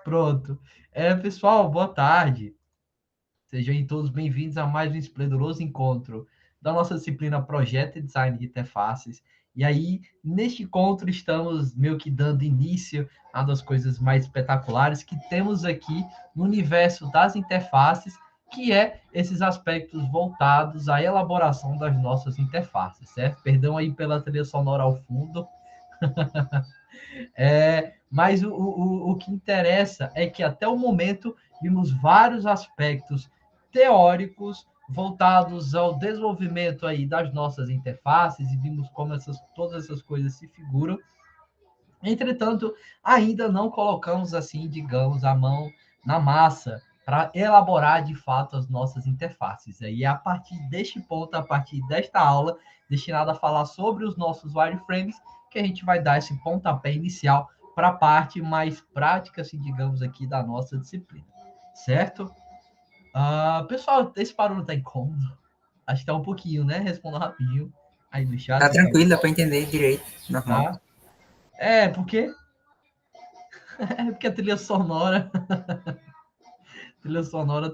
Pronto. Pessoal, boa tarde. Sejam todos bem-vindos a mais um esplendoroso encontro da nossa disciplina Projeto e Design de Interfaces. E aí, neste encontro, estamos meio que dando início a uma das coisas mais espetaculares que temos aqui no universo das interfaces, que é esses aspectos voltados à elaboração das nossas interfaces, certo? Perdão aí pela trilha sonora ao fundo, mas o que interessa é que até o momento vimos vários aspectos teóricos voltados ao desenvolvimento aí das nossas interfaces e vimos como todas essas coisas se figuram. Entretanto, ainda não colocamos assim, digamos, a mão na massa para elaborar de fato as nossas interfaces. E é a partir deste ponto, a partir desta aula, destinada a falar sobre os nossos wireframes, que a gente vai dar esse pontapé inicial para a parte mais prática, assim, digamos, aqui da nossa disciplina. Certo? Pessoal, esse barulho está incômodo? Acho que está um pouquinho, né? Responda rapidinho aí no chat. Tá tranquilo, dá para entender direito, normal. Tá? Porque porque a trilha sonora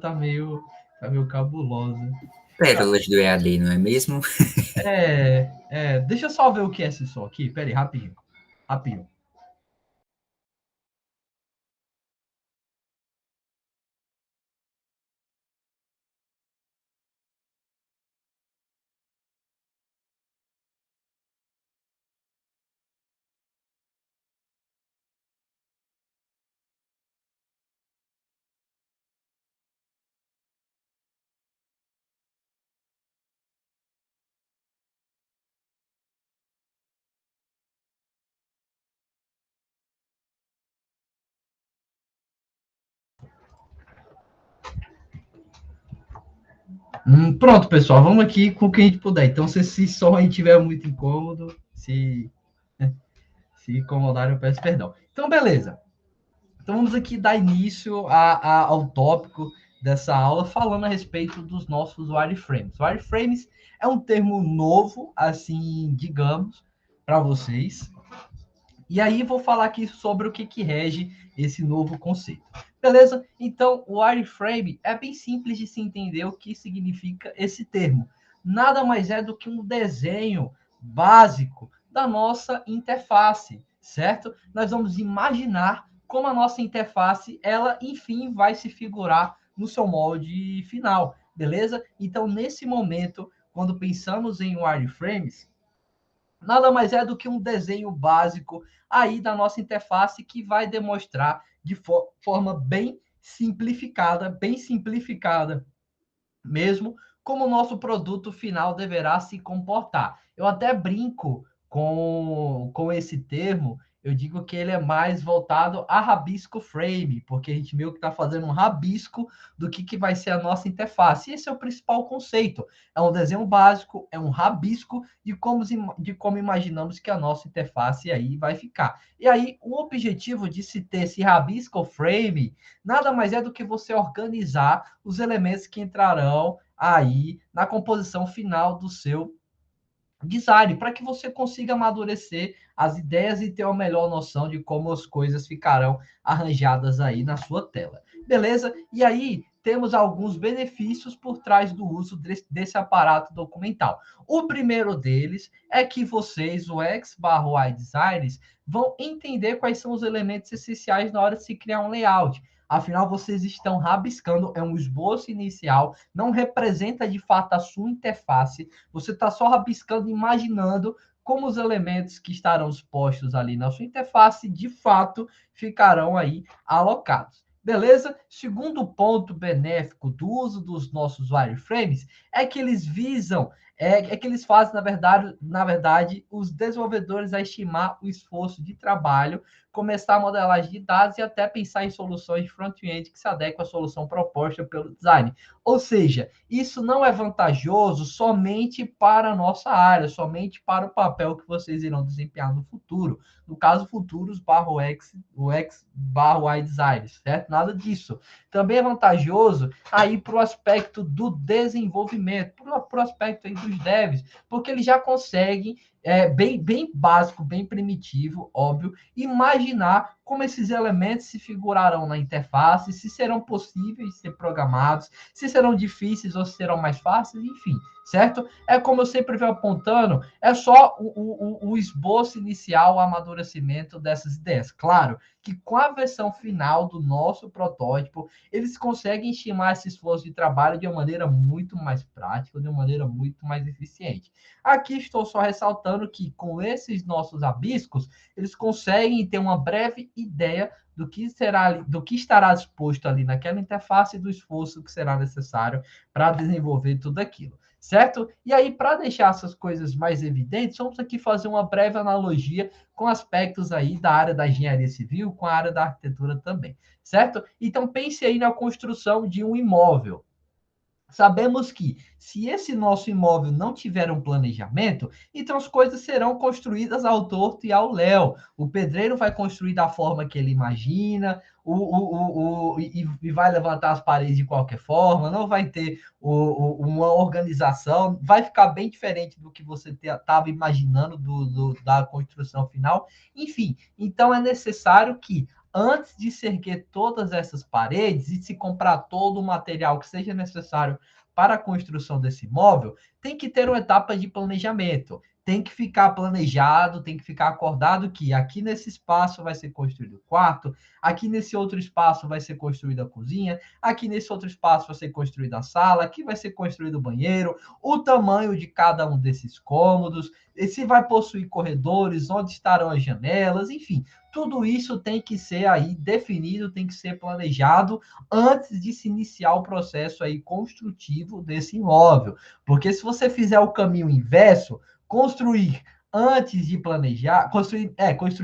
tá meio cabulosa. Pérolas do EAD, não é mesmo? Deixa eu só ver o que é esse som aqui. Pera aí, rapidinho. Rapidinho. Pronto, pessoal. Vamos aqui com o que a gente puder. Então, se esse som aí tiver muito incômodo, se incomodarem, eu peço perdão. Então, beleza. Então, vamos aqui dar início ao tópico dessa aula, falando a respeito dos nossos wireframes. Wireframes é um termo novo, assim, digamos, para vocês. E aí vou falar aqui sobre o que rege esse novo conceito. Beleza? Então, o wireframe é bem simples de se entender o que significa esse termo. Nada mais é do que um desenho básico da nossa interface, certo? Nós vamos imaginar como a nossa interface, ela, enfim, vai se figurar no seu molde final, beleza? Então, nesse momento, quando pensamos em wireframes, nada mais é do que um desenho básico aí da nossa interface que vai demonstrar de forma bem simplificada mesmo, como o nosso produto final deverá se comportar. Eu até brinco com esse termo, eu digo que ele é mais voltado a rabisco frame, porque a gente meio que está fazendo um rabisco do que vai ser a nossa interface. E esse é o principal conceito. É um desenho básico, é um rabisco de como imaginamos que a nossa interface aí vai ficar. E aí, o objetivo de se ter esse rabisco frame nada mais é do que você organizar os elementos que entrarão aí na composição final do seu design, para que você consiga amadurecer as ideias e ter uma melhor noção de como as coisas ficarão arranjadas aí na sua tela. Beleza? E aí temos alguns benefícios por trás do uso desse aparato documental. O primeiro deles é que vocês, o X/Y Designers, vão entender quais são os elementos essenciais na hora de se criar um layout. Afinal, vocês estão rabiscando, é um esboço inicial, não representa de fato a sua interface, você está só rabiscando, imaginando como os elementos que estarão expostos ali na sua interface, de fato, ficarão aí alocados. Beleza? Segundo ponto benéfico do uso dos nossos wireframes é que eles visam, que eles fazem, na verdade, os desenvolvedores a estimar o esforço de trabalho, começar a modelagem de dados e até pensar em soluções de front-end que se adequam à solução proposta pelo design. Ou seja, isso não é vantajoso somente para a nossa área, somente para o papel que vocês irão desempenhar no futuro. No caso, futuros barra X, o X barra Y designers, certo? Nada disso. Também é vantajoso aí para o aspecto do desenvolvimento, para o aspecto aí dos devs, porque eles já conseguem bem básico, bem primitivo, óbvio, imaginar como esses elementos se figurarão na interface, se serão possíveis de ser programados, se serão difíceis ou se serão mais fáceis, enfim, certo? É como eu sempre venho apontando, é só o esboço inicial, o amadurecimento dessas ideias. Claro que com a versão final do nosso protótipo, eles conseguem estimar esse esforço de trabalho de uma maneira muito mais prática, de uma maneira muito mais eficiente. Aqui estou só ressaltando que com esses nossos abiscos, eles conseguem ter uma breve ideia do que será, do que estará disposto ali naquela interface e do esforço que será necessário para desenvolver tudo aquilo, certo? E aí, para deixar essas coisas mais evidentes, vamos aqui fazer uma breve analogia com aspectos aí da área da engenharia civil, com a área da arquitetura também, certo? Então, pense aí na construção de um imóvel. Sabemos que, se esse nosso imóvel não tiver um planejamento, então as coisas serão construídas ao torto e ao léu. O pedreiro vai construir da forma que ele imagina, e vai levantar as paredes de qualquer forma, não vai ter uma organização, vai ficar bem diferente do que você estava imaginando da construção final. Enfim, então é necessário que antes de se erguer todas essas paredes e se comprar todo o material que seja necessário para a construção desse imóvel, tem que ter uma etapa de planejamento. Tem que ficar planejado, tem que ficar acordado que aqui nesse espaço vai ser construído o quarto, aqui nesse outro espaço vai ser construída a cozinha, aqui nesse outro espaço vai ser construída a sala, aqui vai ser construído o banheiro, o tamanho de cada um desses cômodos, se vai possuir corredores, onde estarão as janelas, enfim, tudo isso tem que ser aí definido, tem que ser planejado antes de se iniciar o processo aí construtivo desse imóvel. Porque se você fizer o caminho inverso, construir antes de planejar, construir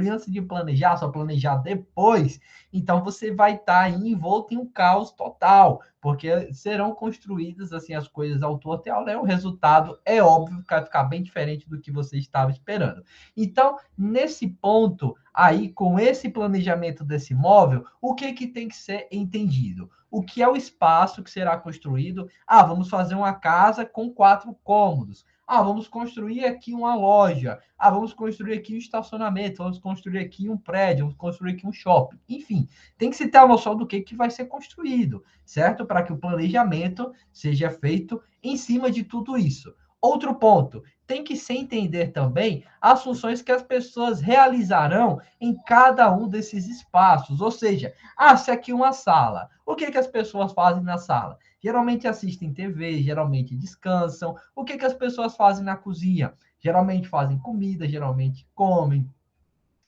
antes de planejar, só planejar depois, então você vai estar aí envolto em um caos total, porque serão construídas assim as coisas ao torto e ao léu, o resultado é óbvio que vai ficar bem diferente do que você estava esperando. Então, nesse ponto, aí, com esse planejamento desse imóvel, o que, que tem que ser entendido? O que é o espaço que será construído? Ah, vamos fazer uma casa com 4 cômodos. Ah, vamos construir aqui uma loja. Ah, vamos construir aqui um estacionamento. Vamos construir aqui um prédio. Vamos construir aqui um shopping. Enfim, tem que se ter a noção do que vai ser construído, certo? Para que o planejamento seja feito em cima de tudo isso. Outro ponto, tem que se entender também as funções que as pessoas realizarão em cada um desses espaços. Ou seja, se aqui uma sala. O que as pessoas fazem na sala? Geralmente assistem TV, geralmente descansam. O que as pessoas fazem na cozinha? Geralmente fazem comida, geralmente comem,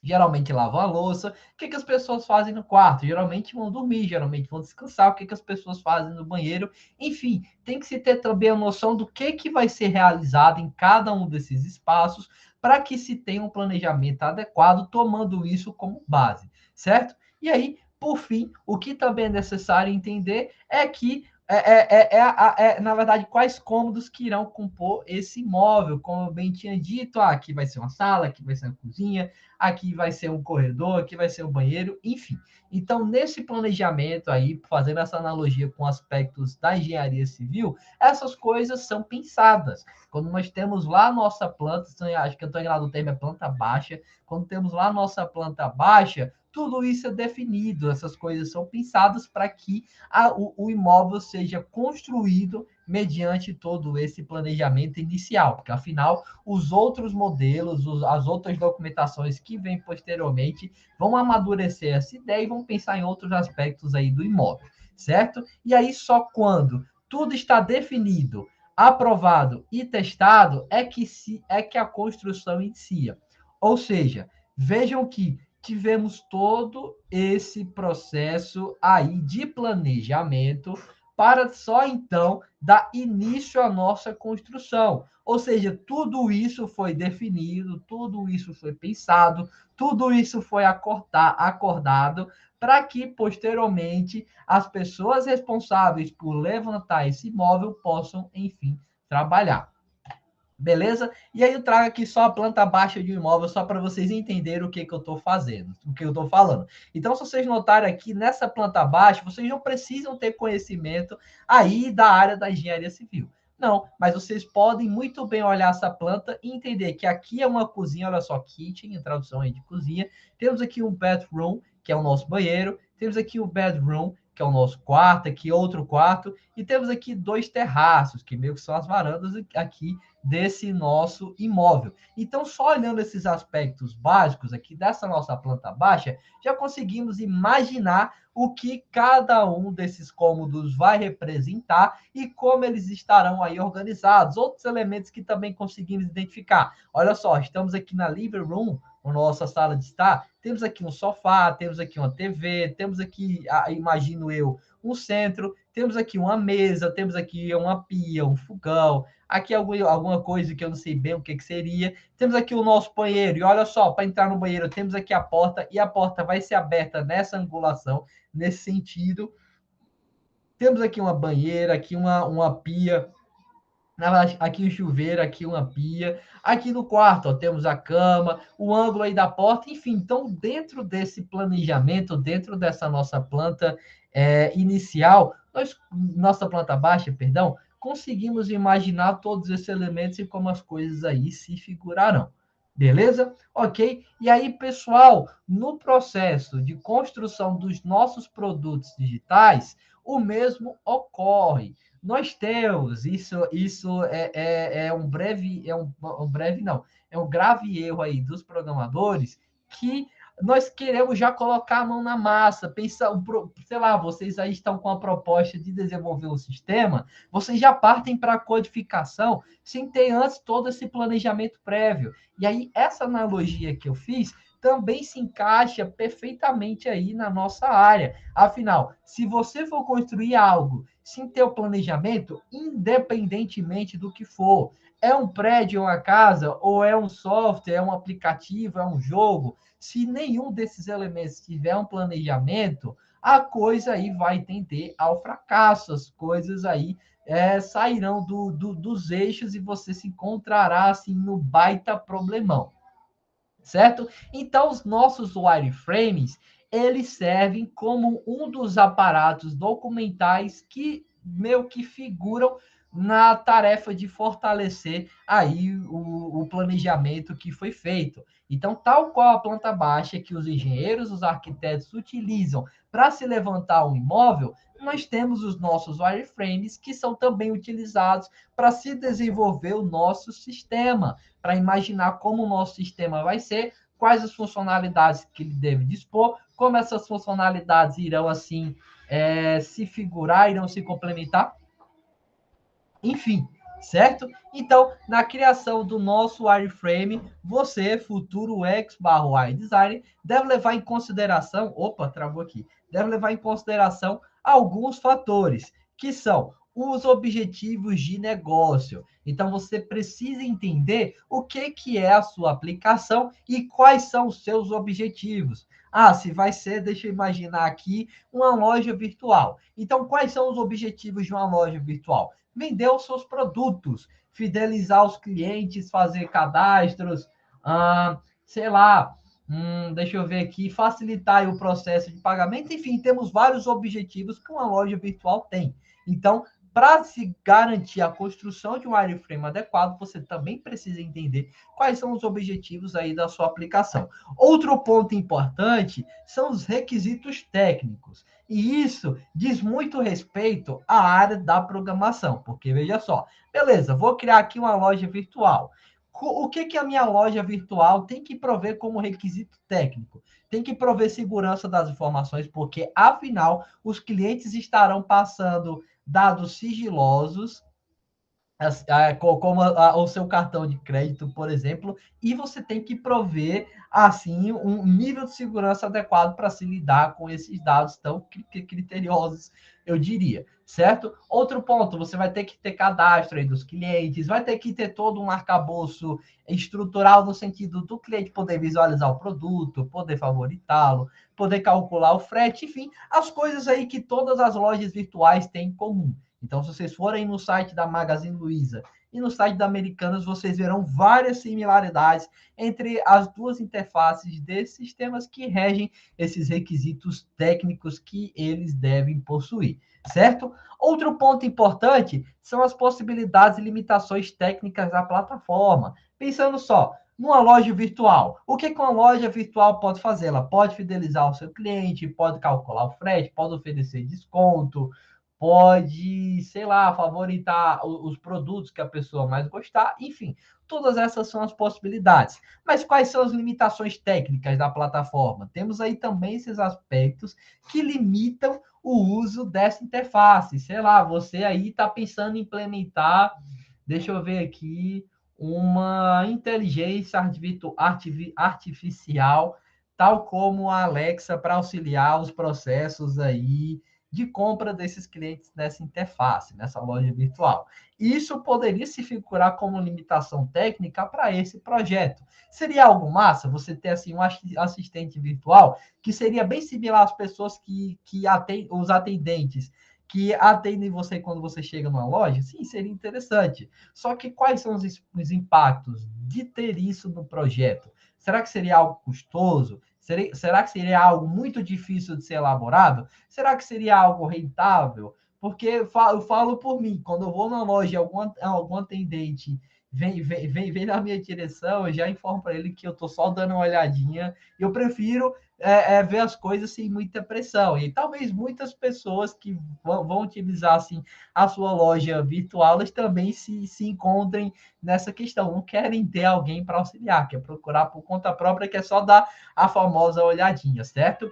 geralmente lavam a louça. O que as pessoas fazem no quarto? Geralmente vão dormir, geralmente vão descansar. O que as pessoas fazem no banheiro? Enfim, tem que se ter também a noção do que vai ser realizado em cada um desses espaços para que se tenha um planejamento adequado, tomando isso como base, certo? E aí, por fim, o que também é necessário entender é que na verdade, quais cômodos que irão compor esse imóvel. Como eu bem tinha dito, aqui vai ser uma sala, aqui vai ser uma cozinha, aqui vai ser um corredor, aqui vai ser um banheiro, enfim. Então, nesse planejamento aí, fazendo essa analogia com aspectos da engenharia civil, essas coisas são pensadas. Quando nós temos lá a nossa planta, acho que eu estou enganado, o termo é planta baixa, quando temos lá a nossa planta baixa, tudo isso é definido, essas coisas são pensadas para que o imóvel seja construído mediante todo esse planejamento inicial, porque afinal os outros modelos, as outras documentações que vêm posteriormente vão amadurecer essa ideia e vão pensar em outros aspectos aí do imóvel, certo? E aí só quando tudo está definido, aprovado e testado é que a construção inicia. Ou seja, vejam que tivemos todo esse processo aí de planejamento para só então dar início à nossa construção. Ou seja, tudo isso foi definido, tudo isso foi pensado, tudo isso foi acordado para que posteriormente as pessoas responsáveis por levantar esse imóvel possam, enfim, trabalhar. Beleza? E aí eu trago aqui só a planta baixa de um imóvel, só para vocês entenderem o que eu estou fazendo, o que eu estou falando. Então, se vocês notarem aqui, nessa planta baixa, vocês não precisam ter conhecimento aí da área da engenharia civil. Não, mas vocês podem muito bem olhar essa planta e entender que aqui é uma cozinha, olha só, kitchen, a tradução aí de cozinha. Temos aqui um bathroom, que é o nosso banheiro, temos aqui o bedroom, que é o nosso quarto, aqui outro quarto, e temos aqui 2 terraços, que meio que são as varandas aqui desse nosso imóvel. Então, só olhando esses aspectos básicos aqui dessa nossa planta baixa, já conseguimos imaginar o que cada um desses cômodos vai representar e como eles estarão aí organizados. Outros elementos que também conseguimos identificar. Olha só, estamos aqui na living room, a nossa sala de estar, temos aqui um sofá, temos aqui uma TV, temos aqui, imagino eu, um centro, temos aqui uma mesa, temos aqui uma pia, um fogão, aqui alguma coisa que eu não sei bem o que seria. Temos aqui o nosso banheiro, e olha só, para entrar no banheiro temos aqui a porta, e a porta vai ser aberta nessa angulação, nesse sentido. Temos aqui uma banheira, aqui uma pia, aqui um chuveiro, aqui uma pia, aqui no quarto, ó, temos a cama, o ângulo aí da porta, enfim. Então, dentro desse planejamento, dentro dessa nossa planta inicial, nossa planta baixa, perdão, conseguimos imaginar todos esses elementos e como as coisas aí se figurarão. Beleza? Ok? E aí, pessoal, no processo de construção dos nossos produtos digitais, o mesmo ocorre. Nós temos, isso é um breve, um breve não, é um grave erro aí dos programadores, que nós queremos já colocar a mão na massa, pensar, sei lá, vocês aí estão com a proposta de desenvolver um sistema, vocês já partem para a codificação sem ter antes todo esse planejamento prévio. E aí, essa analogia que eu fiz também se encaixa perfeitamente aí na nossa área. Afinal, se você for construir algo sem ter o planejamento, independentemente do que for, é um prédio, é uma casa, ou é um software, é um aplicativo, é um jogo, se nenhum desses elementos tiver um planejamento, a coisa aí vai tender ao fracasso, as coisas aí sairão dos eixos e você se encontrará assim no baita problemão, certo? Então, os nossos wireframes, eles servem como um dos aparatos documentais que meio que figuram na tarefa de fortalecer aí o planejamento que foi feito. Então, tal qual a planta baixa que os engenheiros, os arquitetos utilizam para se levantar um imóvel, nós temos os nossos wireframes que são também utilizados para se desenvolver o nosso sistema, para imaginar como o nosso sistema vai ser, quais as funcionalidades que ele deve dispor, como essas funcionalidades irão, assim, se figurar, irão se complementar, enfim, certo? Então, na criação do nosso wireframe, você, futuro ex/Y designer, deve levar em consideração, opa, travou aqui, deve levar em consideração alguns fatores, que são os objetivos de negócio. Então, você precisa entender o que é a sua aplicação e quais são os seus objetivos. Ah, se vai ser, deixa eu imaginar aqui, uma loja virtual. Então, quais são os objetivos de uma loja virtual? Vender os seus produtos, fidelizar os clientes, fazer cadastros, sei lá, deixa eu ver aqui, facilitar o processo de pagamento. Enfim, temos vários objetivos que uma loja virtual tem. Então, para se garantir a construção de um wireframe adequado, você também precisa entender quais são os objetivos aí da sua aplicação. Outro ponto importante são os requisitos técnicos. E isso diz muito respeito à área da programação, porque veja só, beleza, vou criar aqui uma loja virtual. O que a minha loja virtual tem que prover como requisito técnico? Tem que prover segurança das informações, porque afinal os clientes estarão passando dados sigilosos, como o seu cartão de crédito, por exemplo, e você tem que prover, assim, um nível de segurança adequado para se lidar com esses dados tão criteriosos, eu diria, certo? Outro ponto, você vai ter que ter cadastro aí dos clientes, vai ter que ter todo um arcabouço estrutural no sentido do cliente poder visualizar o produto, poder favoritá-lo, poder calcular o frete, enfim, as coisas aí que todas as lojas virtuais têm em comum. Então, se vocês forem no site da Magazine Luiza e no site da Americanas, vocês verão várias similaridades entre as duas interfaces desses sistemas que regem esses requisitos técnicos que eles devem possuir, certo? Outro ponto importante são as possibilidades e limitações técnicas da plataforma. Pensando só, numa loja virtual. O que uma loja virtual pode fazer? Ela pode fidelizar o seu cliente, pode calcular o frete, pode oferecer desconto, pode, sei lá, favoritar os produtos que a pessoa mais gostar, enfim, todas essas são as possibilidades. Mas quais são as limitações técnicas da plataforma? Temos aí também esses aspectos que limitam o uso dessa interface. Sei lá, você aí está pensando em implementar, deixa eu ver aqui, uma inteligência artificial, tal como a Alexa, para auxiliar os processos aí de compra desses clientes nessa interface, nessa loja virtual. Isso poderia se figurar como limitação técnica para esse projeto. Seria algo massa você ter assim um assistente virtual que seria bem similar às pessoas que atendem, os atendentes que atendem você quando você chega numa loja? Sim, seria interessante. Só que quais são os impactos de ter isso no projeto? Será que seria algo custoso? Será que seria algo muito difícil de ser elaborado? Será que seria algo rentável? Porque eu falo por mim, quando eu vou na loja, algum atendente vem na minha direção, eu já informo para ele que eu estou só dando uma olhadinha. Eu prefiro ver as coisas sem muita pressão. E talvez muitas pessoas que vão utilizar assim, a sua loja virtual, elas também se encontrem nessa questão. Não querem ter alguém para auxiliar, quer procurar por conta própria, que é só dar a famosa olhadinha, certo?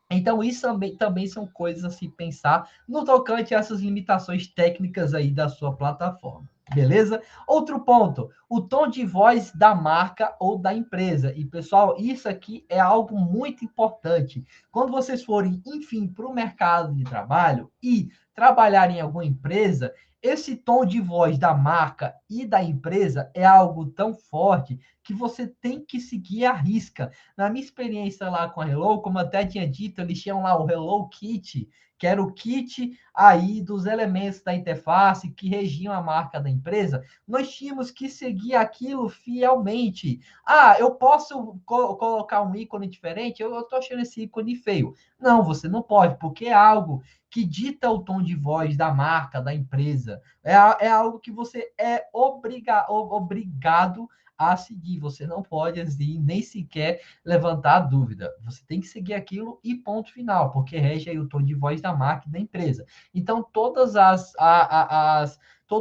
Então, isso também são coisas a se pensar no tocante a essas limitações técnicas aí da sua plataforma. Beleza? Outro ponto, o tom de voz da marca ou da empresa. E, pessoal, isso aqui é algo muito importante. Quando vocês forem, enfim, para o mercado de trabalho e trabalhar em alguma empresa, esse tom de voz da marca e da empresa é algo tão forte que você tem que seguir à risca. Na minha experiência lá com a Hello, como eu até tinha dito, eles tinham lá o Hello Kit, que era o kit aí dos elementos da interface que regiam a marca da empresa. Nós tínhamos que seguir aquilo fielmente. Ah, eu posso colocar um ícone diferente? Eu estou achando esse ícone feio. Não, você não pode, porque é algo que dita o tom de voz da marca, da empresa. É algo que você é obrigado a seguir. Você não pode assim, nem sequer levantar dúvida. Você tem que seguir aquilo e ponto final, porque rege aí o tom de voz da marca e da empresa. Então, todo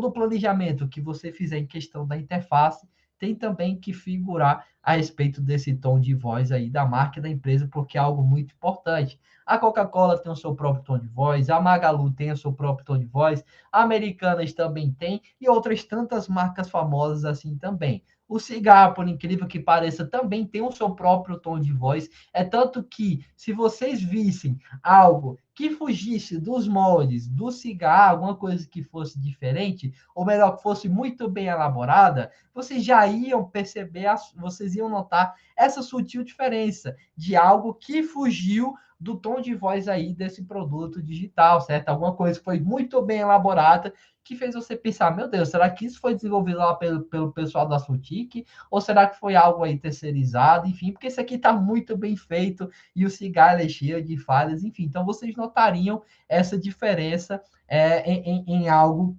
o planejamento que você fizer em questão da interface tem também que figurar a respeito desse tom de voz aí da marca e da empresa, porque é algo muito importante. A Coca-Cola tem o seu próprio tom de voz, a Magalu tem o seu próprio tom de voz, a Americanas também tem, e outras tantas marcas famosas assim também. O cigarro, por incrível que pareça, também tem o seu próprio tom de voz. É tanto que, se vocês vissem algo que fugisse dos moldes do cigarro, alguma coisa que fosse diferente, ou melhor, que fosse muito bem elaborada, vocês já iam perceber, vocês iam notar essa sutil diferença de algo que fugiu do tom de voz aí desse produto digital, certo? Alguma coisa que foi muito bem elaborada que fez você pensar, meu Deus, será que isso foi desenvolvido lá pelo pessoal da Sutic? Ou será que foi algo aí terceirizado? Enfim, porque isso aqui está muito bem feito e o cigarro é cheio de falhas, enfim. Então, vocês notariam essa diferença em algo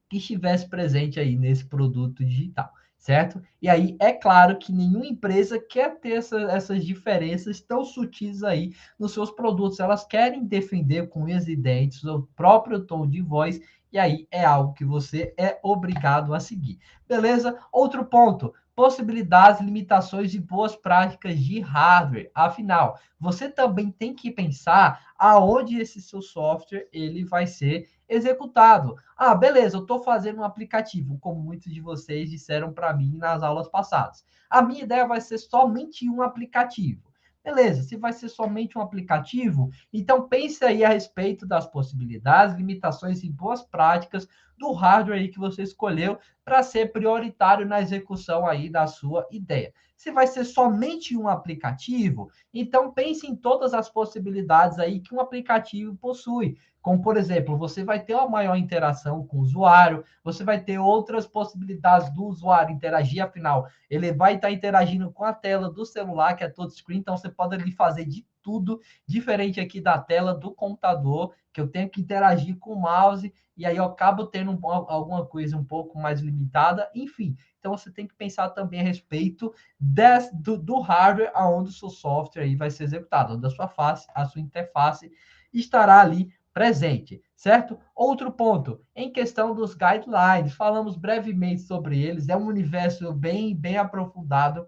que estivesse presente aí nesse produto digital, certo? E aí, é claro que nenhuma empresa quer ter essas diferenças tão sutis aí nos seus produtos. Elas querem defender com unhas e dentes o próprio tom de voz, e aí é algo que você é obrigado a seguir. Beleza? Outro ponto, possibilidades, limitações e boas práticas de hardware. Afinal, você também tem que pensar aonde esse seu software ele vai ser executado. Ah, beleza, eu estou fazendo um aplicativo, como muitos de vocês disseram para mim nas aulas passadas. A minha ideia vai ser somente um aplicativo. Beleza, se vai ser somente um aplicativo, então pense aí a respeito das possibilidades, limitações e boas práticas do hardware aí que você escolheu para ser prioritário na execução aí da sua ideia. Se vai ser somente um aplicativo, então pense em todas as possibilidades aí que um aplicativo possui. Como, por exemplo, você vai ter uma maior interação com o usuário, você vai ter outras possibilidades do usuário interagir, afinal, ele vai estar interagindo com a tela do celular, que é touchscreen, então você pode ali fazer de tudo diferente aqui da tela do computador, que eu tenho que interagir com o mouse, e aí eu acabo tendo alguma coisa um pouco mais limitada, enfim. Então, você tem que pensar também a respeito do hardware aonde o seu software aí vai ser executado, onde a sua interface estará ali presente, certo? Outro ponto, em questão dos guidelines, falamos brevemente sobre eles, é um universo bem aprofundado.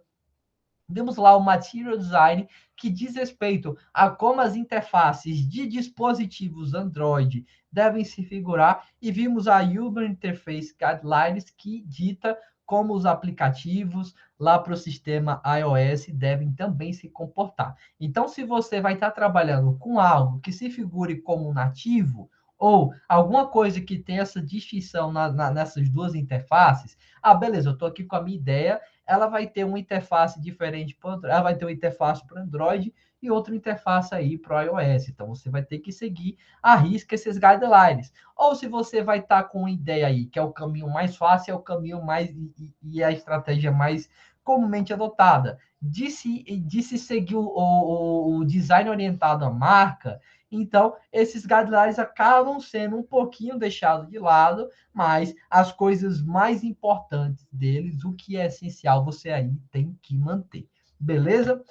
Temos lá o Material Design, que diz respeito a como as interfaces de dispositivos Android devem se figurar, e vimos a User Interface Guidelines, que dita como os aplicativos lá para o sistema iOS devem também se comportar. Então, se você vai estar trabalhando com algo que se figure como nativo, ou alguma coisa que tenha essa distinção nessas duas interfaces, beleza, eu estou aqui com a minha ideia, ela vai ter uma interface diferente, ela vai ter uma interface para Android e outra interface aí para o iOS. Então, você vai ter que seguir à risca esses guidelines. Ou se você vai estar com uma ideia aí, que é o caminho mais fácil, é o caminho mais e a estratégia mais comumente adotada, de se seguir o design orientado à marca, então esses guidelines acabam sendo um pouquinho deixados de lado, mas as coisas mais importantes deles, o que é essencial, você aí tem que manter. Beleza?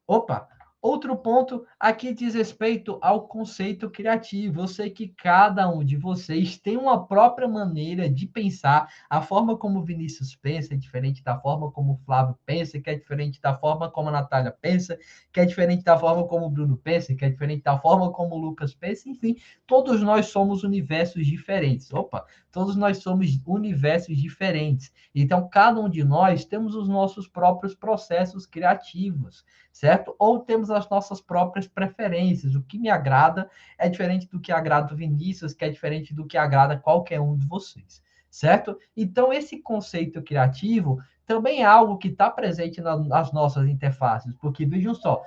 Opa! Outro ponto aqui diz respeito ao conceito criativo. Eu sei que cada um de vocês tem uma própria maneira de pensar. A forma como o Vinícius pensa é diferente da forma como o Flávio pensa, que é diferente da forma como a Natália pensa, que é diferente da forma como o Bruno pensa, que é diferente da forma como o Lucas pensa. Enfim, todos nós somos universos diferentes. Opa! Todos nós somos universos diferentes. Então, cada um de nós temos os nossos próprios processos criativos, certo? Ou temos as nossas próprias preferências. O que me agrada é diferente do que agrada o Vinícius, que é diferente do que agrada qualquer um de vocês, certo? Então, esse conceito criativo também é algo que está presente nas nossas interfaces, porque vejam só,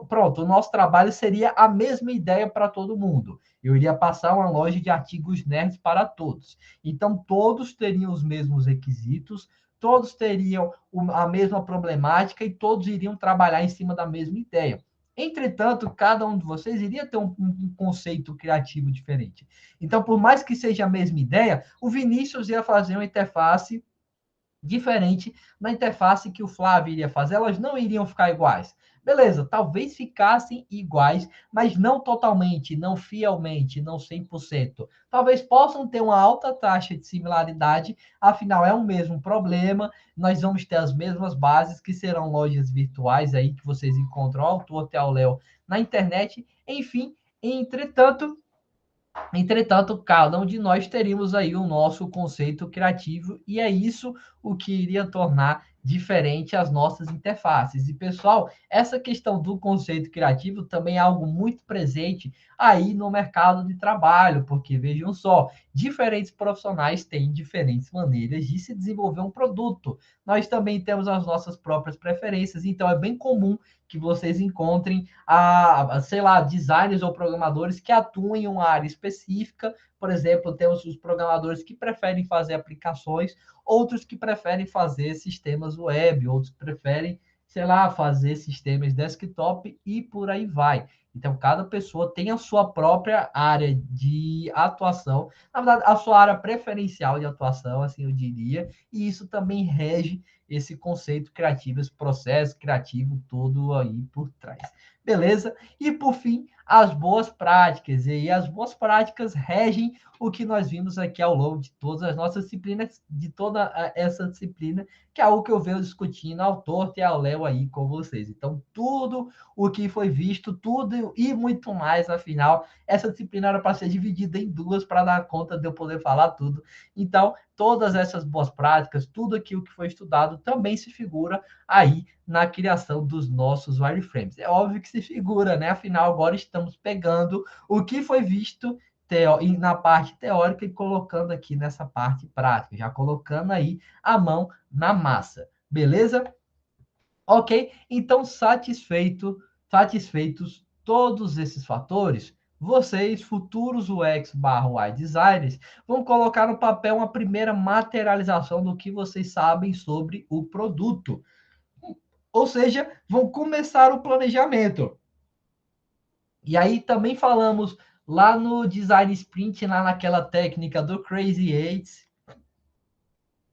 pronto, o nosso trabalho seria a mesma ideia para todo mundo. Eu iria passar uma loja de artigos nerds para todos. Então, todos teriam os mesmos requisitos, todos teriam a mesma problemática e todos iriam trabalhar em cima da mesma ideia. Entretanto, cada um de vocês iria ter um conceito criativo diferente. Então, por mais que seja a mesma ideia, o Vinícius ia fazer uma interface diferente na interface que o Flávio iria fazer, elas não iriam ficar iguais. Beleza, talvez ficassem iguais, mas não totalmente, não fielmente, não 100%. Talvez possam ter uma alta taxa de similaridade, afinal é o mesmo problema, nós vamos ter as mesmas bases, que serão lojas virtuais aí, que vocês encontram ao Torto e ao Léo na internet, enfim, Entretanto, cada um de nós teríamos aí o nosso conceito criativo, e é isso o que iria tornar diferente as nossas interfaces. E, pessoal, essa questão do conceito criativo também é algo muito presente aí no mercado de trabalho, porque vejam só, diferentes profissionais têm diferentes maneiras de se desenvolver um produto. Nós também temos as nossas próprias preferências, então é bem comum que vocês encontrem sei lá, designers ou programadores que atuam em uma área específica. Por exemplo, temos os programadores que preferem fazer aplicações, outros que preferem fazer sistemas web, outros que preferem, sei lá, fazer sistemas desktop e por aí vai. Então, cada pessoa tem a sua própria área de atuação, na verdade, a sua área preferencial de atuação, assim eu diria, e isso também rege esse conceito criativo, esse processo criativo todo aí por trás. Beleza? E por fim, as boas práticas. E as boas práticas regem o que nós vimos aqui ao longo de todas as nossas disciplinas, de toda essa disciplina, que é algo que eu venho discutindo ao Torto e ao Léo aí com vocês. Então, tudo o que foi visto, tudo e muito mais, afinal, essa disciplina era para ser dividida em duas para dar conta de eu poder falar tudo. Então, todas essas boas práticas, tudo aquilo que foi estudado também se figura aí na criação dos nossos wireframes. É óbvio que se figura, né? Afinal, agora estamos pegando o que foi visto na parte teórica e colocando aqui nessa parte prática, já colocando aí a mão na massa. Beleza? Ok? Então, satisfeitos todos esses fatores, vocês, futuros UX/UI designers, vão colocar no papel uma primeira materialização do que vocês sabem sobre o produto. Ou seja, vão começar o planejamento. E aí também falamos lá no Design Sprint, lá naquela técnica do Crazy 8,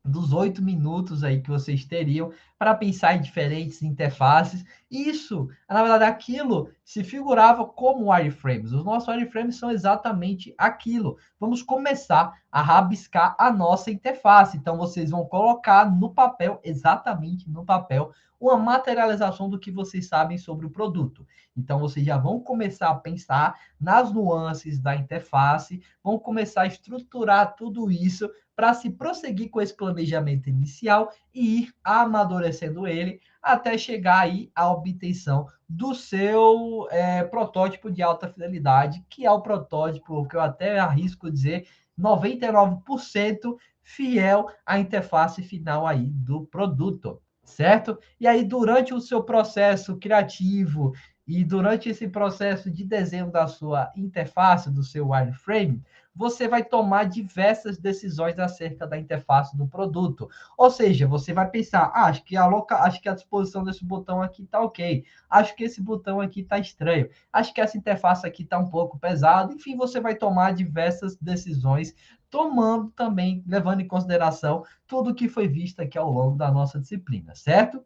dos 8 minutos aí que vocês teriam para pensar em diferentes interfaces. Isso, na verdade, aquilo se figurava como wireframes. Os nossos wireframes são exatamente aquilo. Vamos começar a rabiscar a nossa interface. Então, vocês vão colocar no papel, exatamente no papel, uma materialização do que vocês sabem sobre o produto. Então, vocês já vão começar a pensar nas nuances da interface, vão começar a estruturar tudo isso para se prosseguir com esse planejamento inicial e ir amadurecendo ele até chegar aí à obtenção do seu protótipo de alta fidelidade, que é o protótipo que eu até arrisco dizer 99% fiel à interface final aí do produto, certo? E aí, durante o seu processo criativo e durante esse processo de desenho da sua interface, do seu wireframe, você vai tomar diversas decisões acerca da interface do produto. Ou seja, você vai pensar, acho que a disposição desse botão aqui está ok, acho que esse botão aqui está estranho, acho que essa interface aqui está um pouco pesada. Enfim, você vai tomar diversas decisões, tomando também, levando em consideração tudo que foi visto aqui ao longo da nossa disciplina, certo?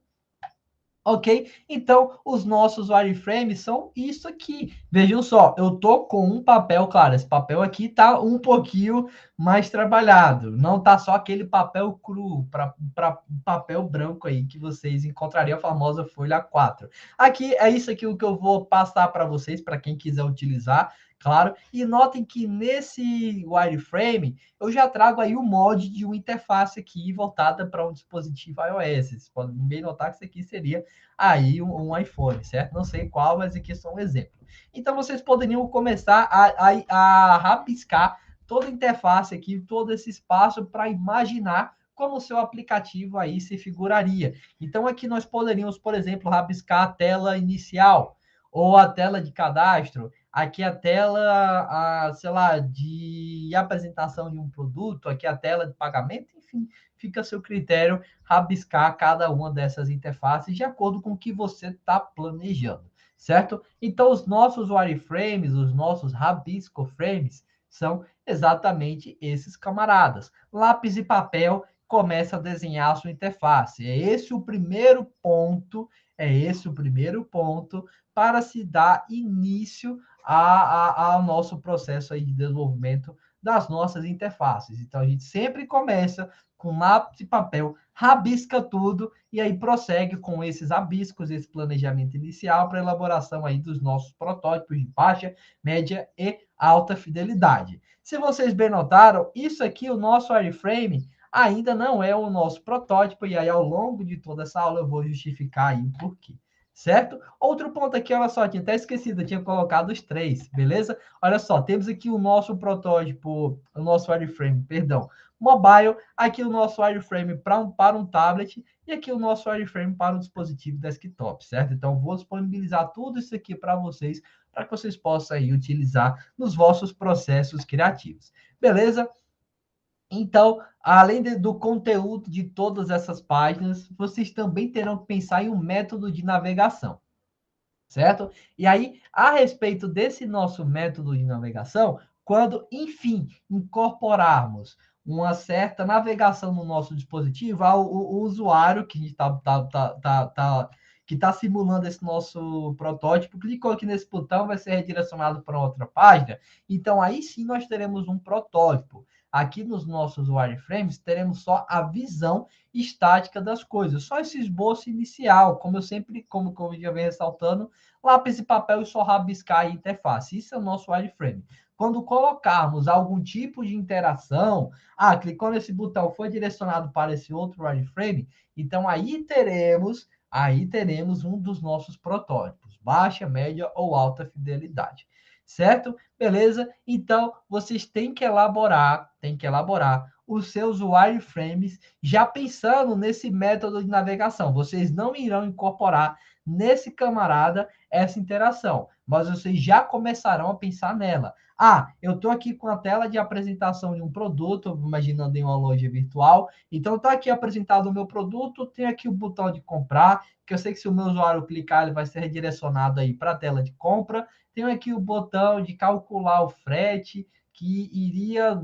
Ok? Então, os nossos wireframes são isso aqui. Vejam só, eu tô com um papel, claro, esse papel aqui tá um pouquinho mais trabalhado. Não tá só aquele papel cru, para papel branco aí, que vocês encontrariam a famosa folha 4. Aqui é isso aqui o que eu vou passar para vocês, para quem quiser utilizar, claro. E notem que nesse wireframe, eu já trago aí o molde de uma interface aqui voltada para um dispositivo iOS. Vocês podem bem notar que isso aqui seria aí um iPhone, certo? Não sei qual, mas aqui é só um exemplo. Então, vocês poderiam começar a rabiscar toda a interface aqui, todo esse espaço para imaginar como o seu aplicativo aí se figuraria. Então, aqui nós poderíamos, por exemplo, rabiscar a tela inicial ou a tela de cadastro, aqui a tela, sei lá, de apresentação de um produto, aqui a tela de pagamento, enfim, fica a seu critério rabiscar cada uma dessas interfaces de acordo com o que você está planejando, certo? Então, os nossos wireframes, os nossos rabisco frames, são exatamente esses camaradas. Lápis e papel começa a desenhar a sua interface. É esse o primeiro ponto, para se dar início ao nosso processo aí de desenvolvimento das nossas interfaces. Então, a gente sempre começa com lápis e papel, rabisca tudo e aí prossegue com esses rabiscos, esse planejamento inicial para a elaboração aí dos nossos protótipos de baixa, média e alta fidelidade. Se vocês bem notaram, isso aqui, o nosso wireframe, ainda não é o nosso protótipo, e aí ao longo de toda essa aula eu vou justificar aí o porquê. Certo? Outro ponto aqui, olha só, tinha até esquecido, eu tinha colocado os três, beleza? Olha só, temos aqui o nosso protótipo, o nosso wireframe, perdão, mobile, aqui o nosso wireframe para um tablet e aqui o nosso wireframe para um dispositivo desktop, certo? Então, vou disponibilizar tudo isso aqui para que vocês possam aí utilizar nos vossos processos criativos. Beleza? Então, do conteúdo de todas essas páginas, vocês também terão que pensar em um método de navegação, certo? E aí, a respeito desse nosso método de navegação, quando, enfim, incorporarmos uma certa navegação no nosso dispositivo, o usuário que está simulando esse nosso protótipo, clicou aqui nesse botão, vai ser redirecionado para outra página. Então, aí sim nós teremos um protótipo. Aqui nos nossos wireframes, teremos só a visão estática das coisas, só esse esboço inicial, como eu já venho ressaltando, lápis e papel e só rabiscar a interface. Isso é o nosso wireframe. Quando colocarmos algum tipo de interação, clicou nesse botão, foi direcionado para esse outro wireframe, então aí teremos um dos nossos protótipos, baixa, média ou alta fidelidade. Certo? Beleza? Então, vocês têm que elaborar os seus wireframes, já pensando nesse método de navegação. Vocês não irão incorporar nesse camarada essa interação, mas vocês já começarão a pensar nela. Ah, eu estou aqui com a tela de apresentação de um produto, imaginando em uma loja virtual. Então, está aqui apresentado o meu produto, tem aqui o botão de comprar, que eu sei que se o meu usuário clicar, ele vai ser redirecionado aí para a tela de compra. Tenho aqui o botão de calcular o frete, que iria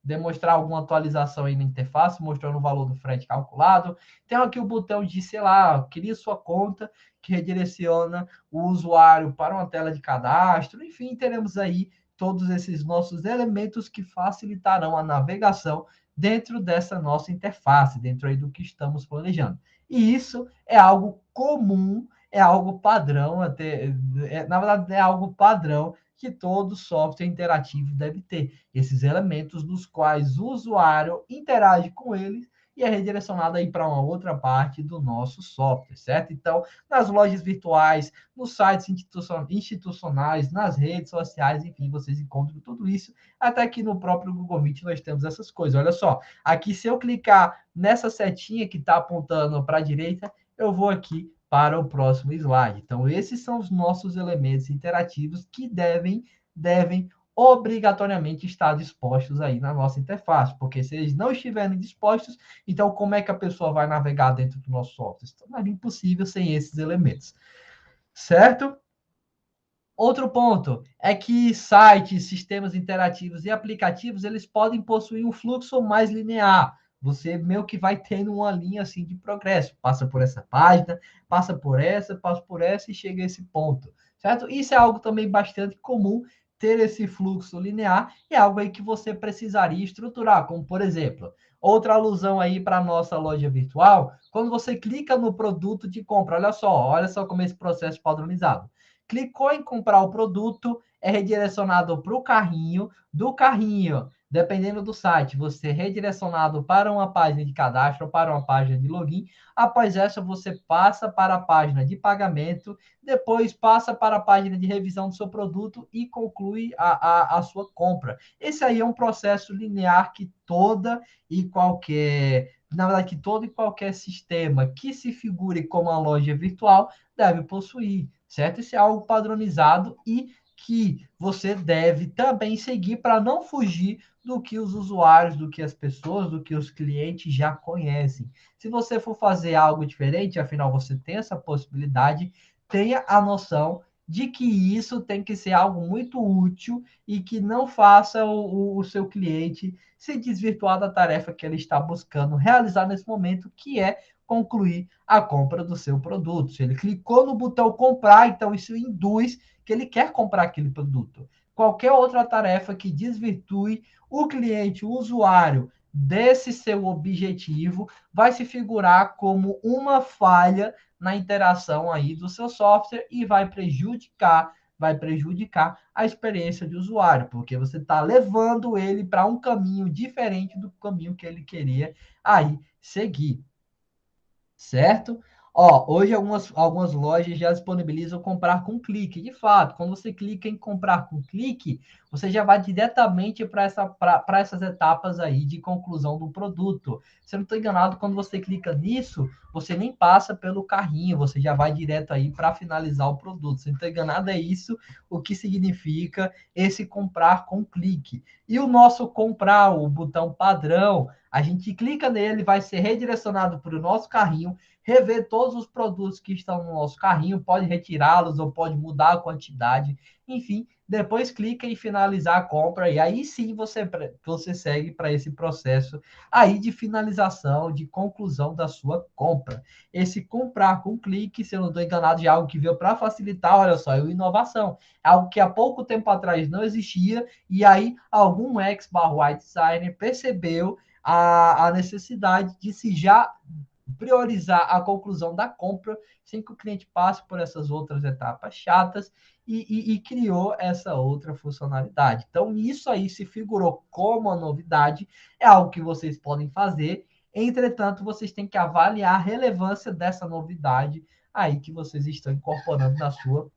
demonstrar alguma atualização aí na interface, mostrando o valor do frete calculado. Tenho aqui o botão de, sei lá, crie sua conta, que redireciona o usuário para uma tela de cadastro. Enfim, teremos aí todos esses nossos elementos que facilitarão a navegação dentro dessa nossa interface, dentro aí do que estamos planejando. E isso é algo comum, é algo padrão, até, na verdade, é algo padrão que todo software interativo deve ter. Esses elementos dos quais o usuário interage com eles e é redirecionado aí para uma outra parte do nosso software, certo? Então, nas lojas virtuais, nos sites institucionais, nas redes sociais, enfim, vocês encontram tudo isso. Até aqui no próprio Google Meet nós temos essas coisas. Olha só, aqui se eu clicar nessa setinha que está apontando para a direita, eu vou aqui para o próximo slide. Então, esses são os nossos elementos interativos que devem obrigatoriamente estar dispostos aí na nossa interface, porque se eles não estiverem dispostos, então como é que a pessoa vai navegar dentro do nosso software? Então, é impossível sem esses elementos, certo? Outro ponto é que sites, sistemas interativos e aplicativos, eles podem possuir um fluxo mais linear. Você meio que vai tendo uma linha assim de progresso. Passa por essa página, passa por essa e chega a esse ponto, certo? Isso é algo também bastante comum, ter esse fluxo linear, é algo aí que você precisaria estruturar, como por exemplo, outra alusão aí para a nossa loja virtual, quando você clica no produto de compra, olha só como é esse processo padronizado. Clicou em comprar o produto, é redirecionado para o carrinho, do carrinho, dependendo do site, você é redirecionado para uma página de cadastro, para uma página de login. Após essa, você passa para a página de pagamento, depois passa para a página de revisão do seu produto e conclui a sua compra. Esse aí é um processo linear que na verdade, que todo e qualquer sistema que se figure como uma loja virtual deve possuir, certo? Isso é algo padronizado e que você deve também seguir para não fugir do que os usuários, do que as pessoas, do que os clientes já conhecem. Se você for fazer algo diferente, afinal você tem essa possibilidade, tenha a noção de que isso tem que ser algo muito útil e que não faça o seu cliente se desvirtuar da tarefa que ele está buscando realizar nesse momento, que é concluir a compra do seu produto. Se ele clicou no botão comprar, então isso induz que ele quer comprar aquele produto. Qualquer outra tarefa que desvirtue o cliente, o usuário, desse seu objetivo, vai se figurar como uma falha na interação aí do seu software e vai prejudicar a experiência de usuário, porque você está levando ele para um caminho diferente do caminho que ele queria aí seguir, certo? Ó, hoje algumas lojas já disponibilizam comprar com clique. De fato, quando você clica em comprar com clique, você já vai diretamente para essas etapas aí de conclusão do produto. Se eu não estou enganado, quando você clica nisso, você nem passa pelo carrinho, você já vai direto aí para finalizar o produto. Se eu não estou enganado, é isso o que significa esse comprar com clique. E o nosso comprar, o botão padrão, a gente clica nele, vai ser redirecionado para o nosso carrinho, rever todos os produtos que estão no nosso carrinho, pode retirá-los ou pode mudar a quantidade, enfim, depois clica em finalizar a compra e aí sim você segue para esse processo aí de finalização, de conclusão da sua compra. Esse comprar com clique, se eu não estou enganado, é algo que veio para facilitar, olha só, é uma inovação. É algo que há pouco tempo atrás não existia e aí algum ex-Y designer percebeu a necessidade de se já priorizar a conclusão da compra sem que o cliente passe por essas outras etapas chatas e criou essa outra funcionalidade. Então, isso aí se figurou como uma novidade, é algo que vocês podem fazer, entretanto, vocês têm que avaliar a relevância dessa novidade aí que vocês estão incorporando na sua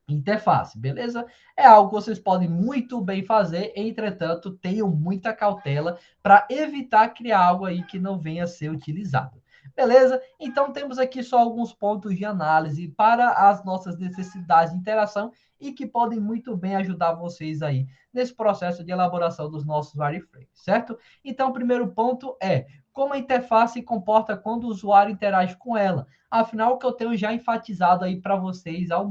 interface, beleza? É algo que vocês podem muito bem fazer, entretanto, tenham muita cautela para evitar criar algo aí que não venha a ser utilizado. Beleza? Então temos aqui só alguns pontos de análise para as nossas necessidades de interação e que podem muito bem ajudar vocês aí nesse processo de elaboração dos nossos wireframes, certo? Então, o primeiro ponto é como a interface se comporta quando o usuário interage com ela. Afinal, o que eu tenho já enfatizado aí para vocês aos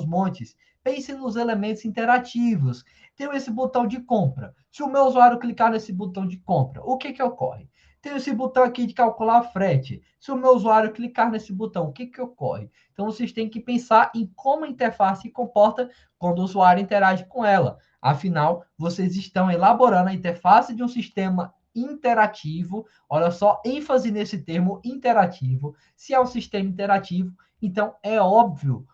montes. Pense nos elementos interativos. Tenho esse botão de compra. Se o meu usuário clicar nesse botão de compra, o que ocorre? Tenho esse botão aqui de calcular frete. Se o meu usuário clicar nesse botão, o que ocorre? Então, vocês têm que pensar em como a interface se comporta quando o usuário interage com ela. Afinal, vocês estão elaborando a interface de um sistema interativo. Olha só, ênfase nesse termo interativo. Se é um sistema interativo, então é óbvio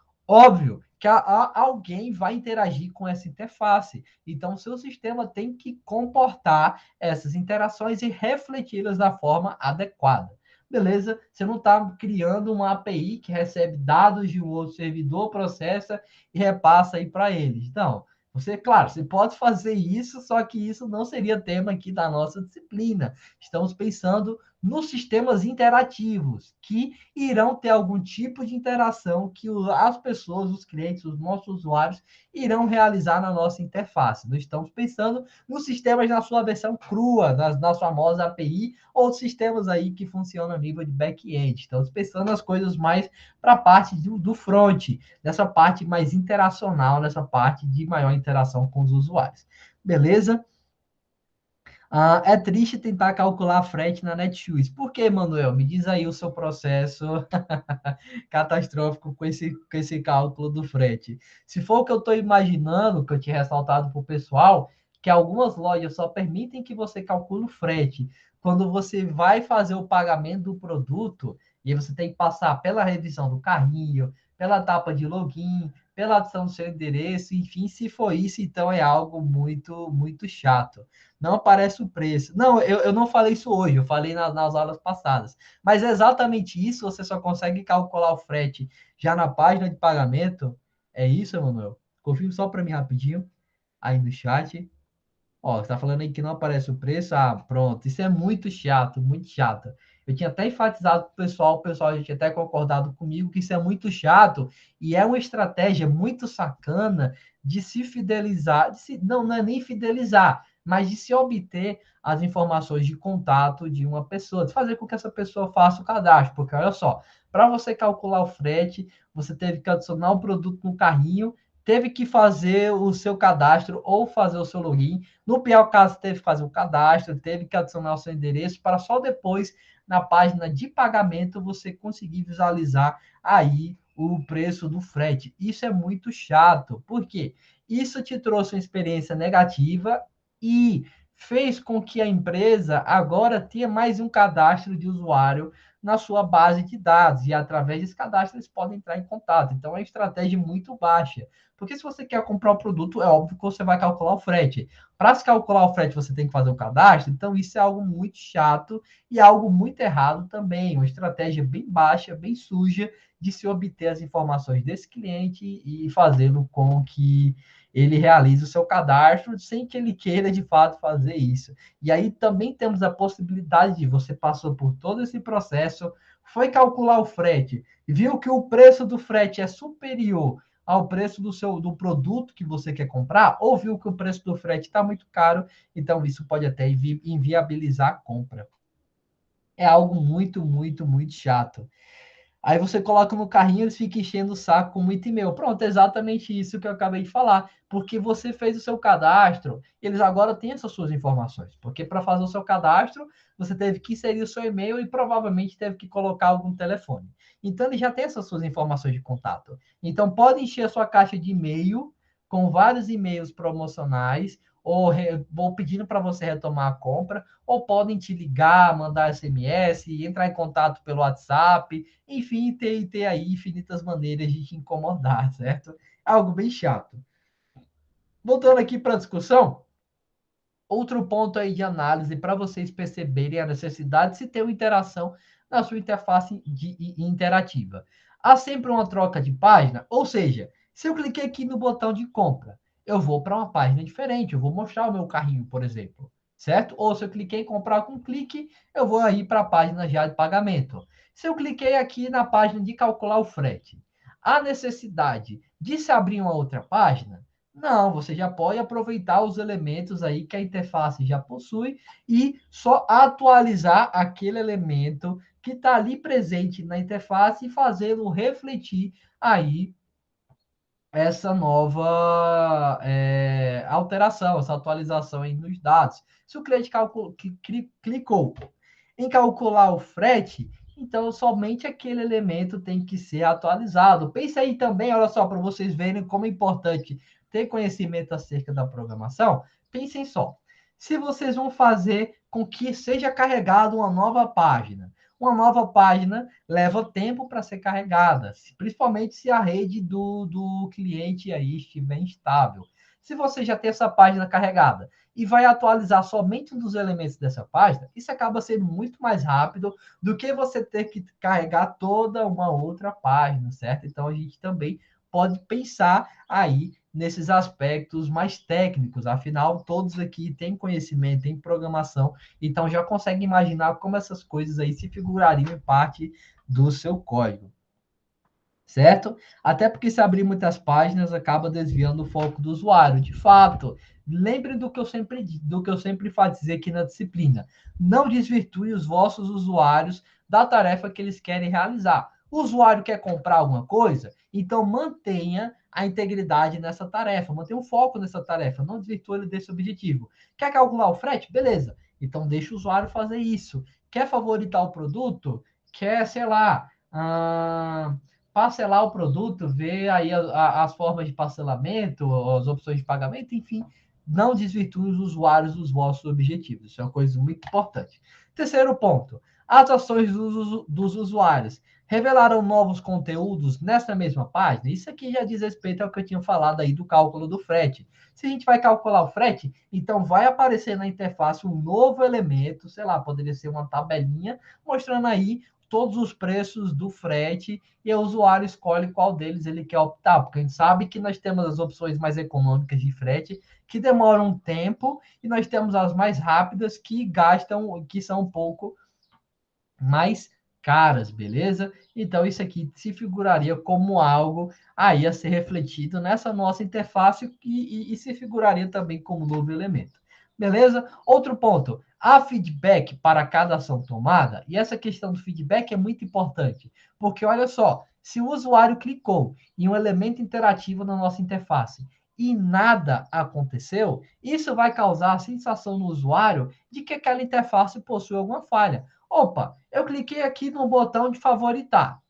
que alguém vai interagir com essa interface. Então, o seu sistema tem que comportar essas interações e refleti-las da forma adequada. Beleza? Você não está criando uma API que recebe dados de um outro servidor, processa e repassa aí para eles. Não. Você, claro, você pode fazer isso, só que isso não seria tema aqui da nossa disciplina. Estamos pensando nos sistemas interativos, que irão ter algum tipo de interação que as pessoas, os clientes, os nossos usuários, irão realizar na nossa interface. Nós estamos pensando nos sistemas na sua versão crua, nas famosas API, ou sistemas aí que funcionam a nível de back-end. Estamos pensando nas coisas mais para a parte do front, nessa parte mais interacional, nessa parte de maior interação com os usuários. Beleza? É triste tentar calcular frete na Netshoes. Por que, Manuel? Me diz aí o seu processo catastrófico com esse cálculo do frete. Se for o que eu estou imaginando, que eu tinha ressaltado para o pessoal, que algumas lojas só permitem que você calcule o frete quando você vai fazer o pagamento do produto, e aí você tem que passar pela revisão do carrinho, pela etapa de login, pela adição do seu endereço, enfim, se for isso, então é algo muito chato. Não aparece o preço. Não, eu não falei isso hoje, eu falei nas aulas passadas. Mas é exatamente isso, você só consegue calcular o frete já na página de pagamento. É isso, Emanuel? Confirme só para mim rapidinho, aí no chat. Ó, você tá falando aí que não aparece o preço? Ah, pronto. Isso é muito chato, muito chato. Eu tinha até enfatizado para o pessoal já tinha até concordado comigo que isso é muito chato e é uma estratégia muito sacana de se fidelizar, não é nem fidelizar, mas de se obter as informações de contato de uma pessoa, de fazer com que essa pessoa faça o cadastro, porque olha só, para você calcular o frete, você teve que adicionar o produto no carrinho, teve que fazer o seu cadastro ou fazer o seu login. No pior caso, teve que fazer o cadastro, teve que adicionar o seu endereço para só depois, na página de pagamento, você conseguir visualizar aí o preço do frete. Isso é muito chato, porque isso te trouxe uma experiência negativa e fez com que a empresa agora tenha mais um cadastro de usuário na sua base de dados, e através desse cadastro eles podem entrar em contato. Então, é uma estratégia muito baixa. Porque se você quer comprar o produto, é óbvio que você vai calcular o frete. Para se calcular o frete, você tem que fazer o cadastro. Então, isso é algo muito chato e algo muito errado também. Uma estratégia bem baixa, bem suja de se obter as informações desse cliente e fazê-lo com que ele realize o seu cadastro sem que ele queira de fato fazer isso. E aí também temos a possibilidade de você passou por todo esse processo, foi calcular o frete, viu que o preço do frete é superior ao preço do produto que você quer comprar, ou viu que o preço do frete está muito caro, então isso pode até inviabilizar a compra. É algo muito chato. Aí você coloca no carrinho, eles ficam enchendo o saco com muito e-mail. Pronto, é exatamente isso que eu acabei de falar. Porque você fez o seu cadastro, eles agora têm essas suas informações. Porque para fazer o seu cadastro, você teve que inserir o seu e-mail e provavelmente teve que colocar algum telefone. Então, ele já tem essas suas informações de contato. Então, pode encher a sua caixa de e-mail com vários e-mails promocionais ou pedindo para você retomar a compra, ou podem te ligar, mandar SMS, entrar em contato pelo WhatsApp, enfim, ter aí infinitas maneiras de te incomodar, certo? É algo bem chato. Voltando aqui para a discussão, outro ponto aí de análise para vocês perceberem a necessidade de se ter uma interação na sua interface interativa. Há sempre uma troca de página, ou seja, Se eu cliquei aqui no botão de compra, eu vou para uma página diferente, eu vou mostrar o meu carrinho, por exemplo, certo? Ou se eu cliquei em comprar com clique, eu vou aí para a página já de pagamento. Se eu cliquei aqui na página de calcular o frete, há necessidade de se abrir uma outra página? Não, você já pode aproveitar os elementos aí que a interface já possui e só atualizar aquele elemento que está ali presente na interface e fazê-lo refletir aí essa nova alteração, essa atualização aí nos dados. Se o cliente clicou em calcular o frete, então somente aquele elemento tem que ser atualizado. Pense aí também, olha só, para vocês verem como é importante ter conhecimento acerca da programação. Pensem só, se vocês vão fazer com que seja carregada uma nova página leva tempo para ser carregada, principalmente se a rede do cliente aí estiver instável. Se você já tem essa página carregada e vai atualizar somente um dos elementos dessa página, isso acaba sendo muito mais rápido do que você ter que carregar toda uma outra página, certo? Então a gente também pode pensar aí nesses aspectos mais técnicos. Afinal, todos aqui têm conhecimento em programação, então já consegue imaginar como essas coisas aí se figurariam em parte do seu código, certo? Até porque se abrir muitas páginas acaba desviando o foco do usuário. De fato, lembre do que eu sempre faço dizer aqui na disciplina. Não desvirtue os vossos usuários da tarefa que eles querem realizar. O usuário quer comprar alguma coisa, então mantenha a integridade nessa tarefa, mantenha o foco nessa tarefa, não desvirtue ele desse objetivo. Quer calcular o frete? Beleza. Então deixa o usuário fazer isso. Quer favoritar o produto? Quer, sei lá, parcelar o produto, ver aí as formas de parcelamento, as opções de pagamento, enfim, não desvirtue os usuários dos vossos objetivos. Isso é uma coisa muito importante. Terceiro ponto, as ações dos usuários revelaram novos conteúdos nessa mesma página. Isso aqui já diz respeito ao que eu tinha falado aí do cálculo do frete. Se a gente vai calcular o frete, então vai aparecer na interface um novo elemento, sei lá, poderia ser uma tabelinha, mostrando aí todos os preços do frete e o usuário escolhe qual deles ele quer optar, porque a gente sabe que nós temos as opções mais econômicas de frete que demoram um tempo e nós temos as mais rápidas que gastam, que são um pouco mais caras, beleza? Então isso aqui se figuraria como algo aí a ser refletido nessa nossa interface e se figuraria também como novo elemento. Beleza? Outro ponto, há feedback para cada ação tomada, e essa questão do feedback é muito importante, porque olha só, se o usuário clicou em um elemento interativo na nossa interface e nada aconteceu, isso vai causar a sensação no usuário de que aquela interface possui alguma falha. Opa, eu cliquei aqui no botão de favoritar.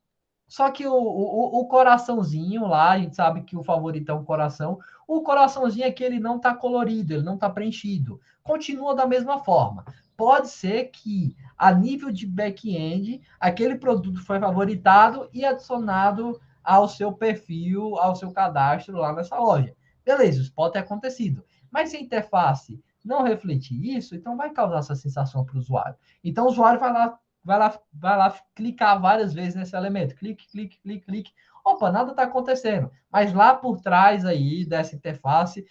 Só que o coraçãozinho lá, a gente sabe que o favorito é um coração. O coraçãozinho aqui ele não está colorido, ele não está preenchido. Continua da mesma forma. Pode ser que, a nível de back-end, aquele produto foi favoritado e adicionado ao seu perfil, ao seu cadastro lá nessa loja. Beleza, isso pode ter acontecido. Mas se a interface não refletir isso, então vai causar essa sensação para o usuário. Então o usuário vai lá clicar várias vezes nesse elemento. Clique, clique, clique, clique. Opa, nada está acontecendo. Mas lá por trás aí dessa interface,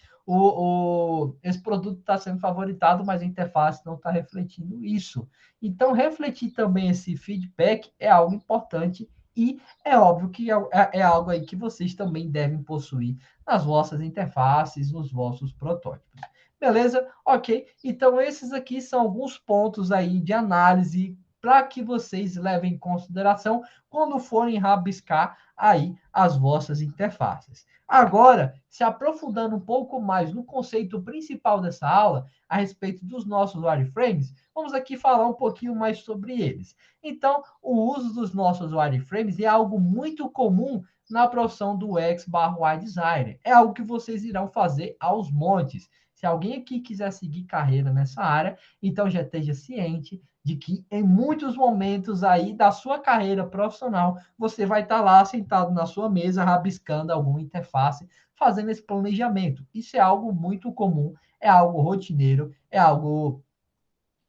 esse produto está sendo favoritado, mas a interface não está refletindo isso. Então, refletir também esse feedback é algo importante e é óbvio que é algo aí que vocês também devem possuir nas vossas interfaces, nos vossos protótipos. Beleza? Ok. Então, esses aqui são alguns pontos aí de análise para que vocês levem em consideração quando forem rabiscar aí as vossas interfaces. Agora, se aprofundando um pouco mais no conceito principal dessa aula, a respeito dos nossos wireframes, vamos aqui falar um pouquinho mais sobre eles. Então, o uso dos nossos wireframes é algo muito comum na profissão do UX/UI Designer. É algo que vocês irão fazer aos montes. Se alguém aqui quiser seguir carreira nessa área, então já esteja ciente de que em muitos momentos aí da sua carreira profissional, você vai estar lá sentado na sua mesa, rabiscando alguma interface, fazendo esse planejamento. Isso é algo muito comum, é algo rotineiro, é algo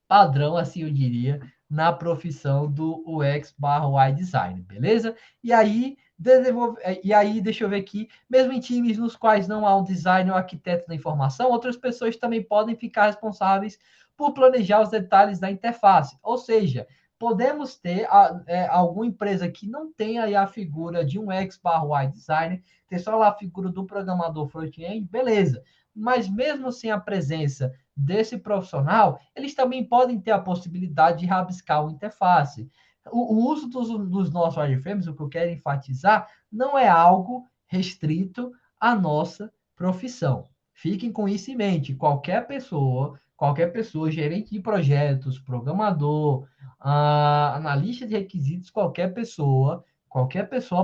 padrão, assim eu diria, na profissão do UX/UI design, beleza? E aí, E aí, deixa eu ver aqui, mesmo em times nos quais não há um designer ou arquiteto da informação, outras pessoas também podem ficar responsáveis por planejar os detalhes da interface. Ou seja, podemos ter alguma empresa que não tem aí a figura de um X/Y designer, tem só lá a figura do programador front-end, beleza. Mas mesmo sem a presença desse profissional, eles também podem ter a possibilidade de rabiscar uma interface. O uso dos nossos wireframes, o que eu quero enfatizar, não é algo restrito à nossa profissão. Fiquem com isso em mente. Qualquer pessoa, gerente de projetos, programador, analista de requisitos, qualquer pessoa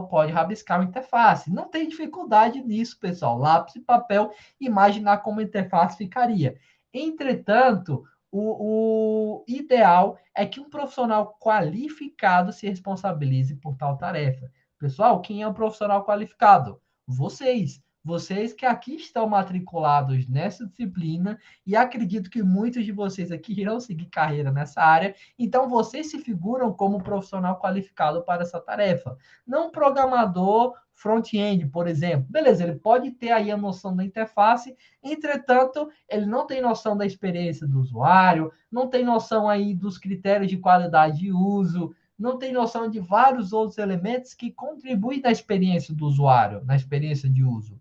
pode rabiscar uma interface. Não tem dificuldade nisso, pessoal. Lápis e papel, imaginar como a interface ficaria. Entretanto, o ideal é que um profissional qualificado se responsabilize por tal tarefa. Pessoal, quem é um profissional qualificado? Vocês. Vocês que aqui estão matriculados nessa disciplina e acredito que muitos de vocês aqui irão seguir carreira nessa área, então vocês se figuram como profissional qualificado para essa tarefa. Não um programador front-end, por exemplo. Beleza, ele pode ter aí a noção da interface, entretanto, ele não tem noção da experiência do usuário, não tem noção aí dos critérios de qualidade de uso, não tem noção de vários outros elementos que contribuem na experiência do usuário, na experiência de uso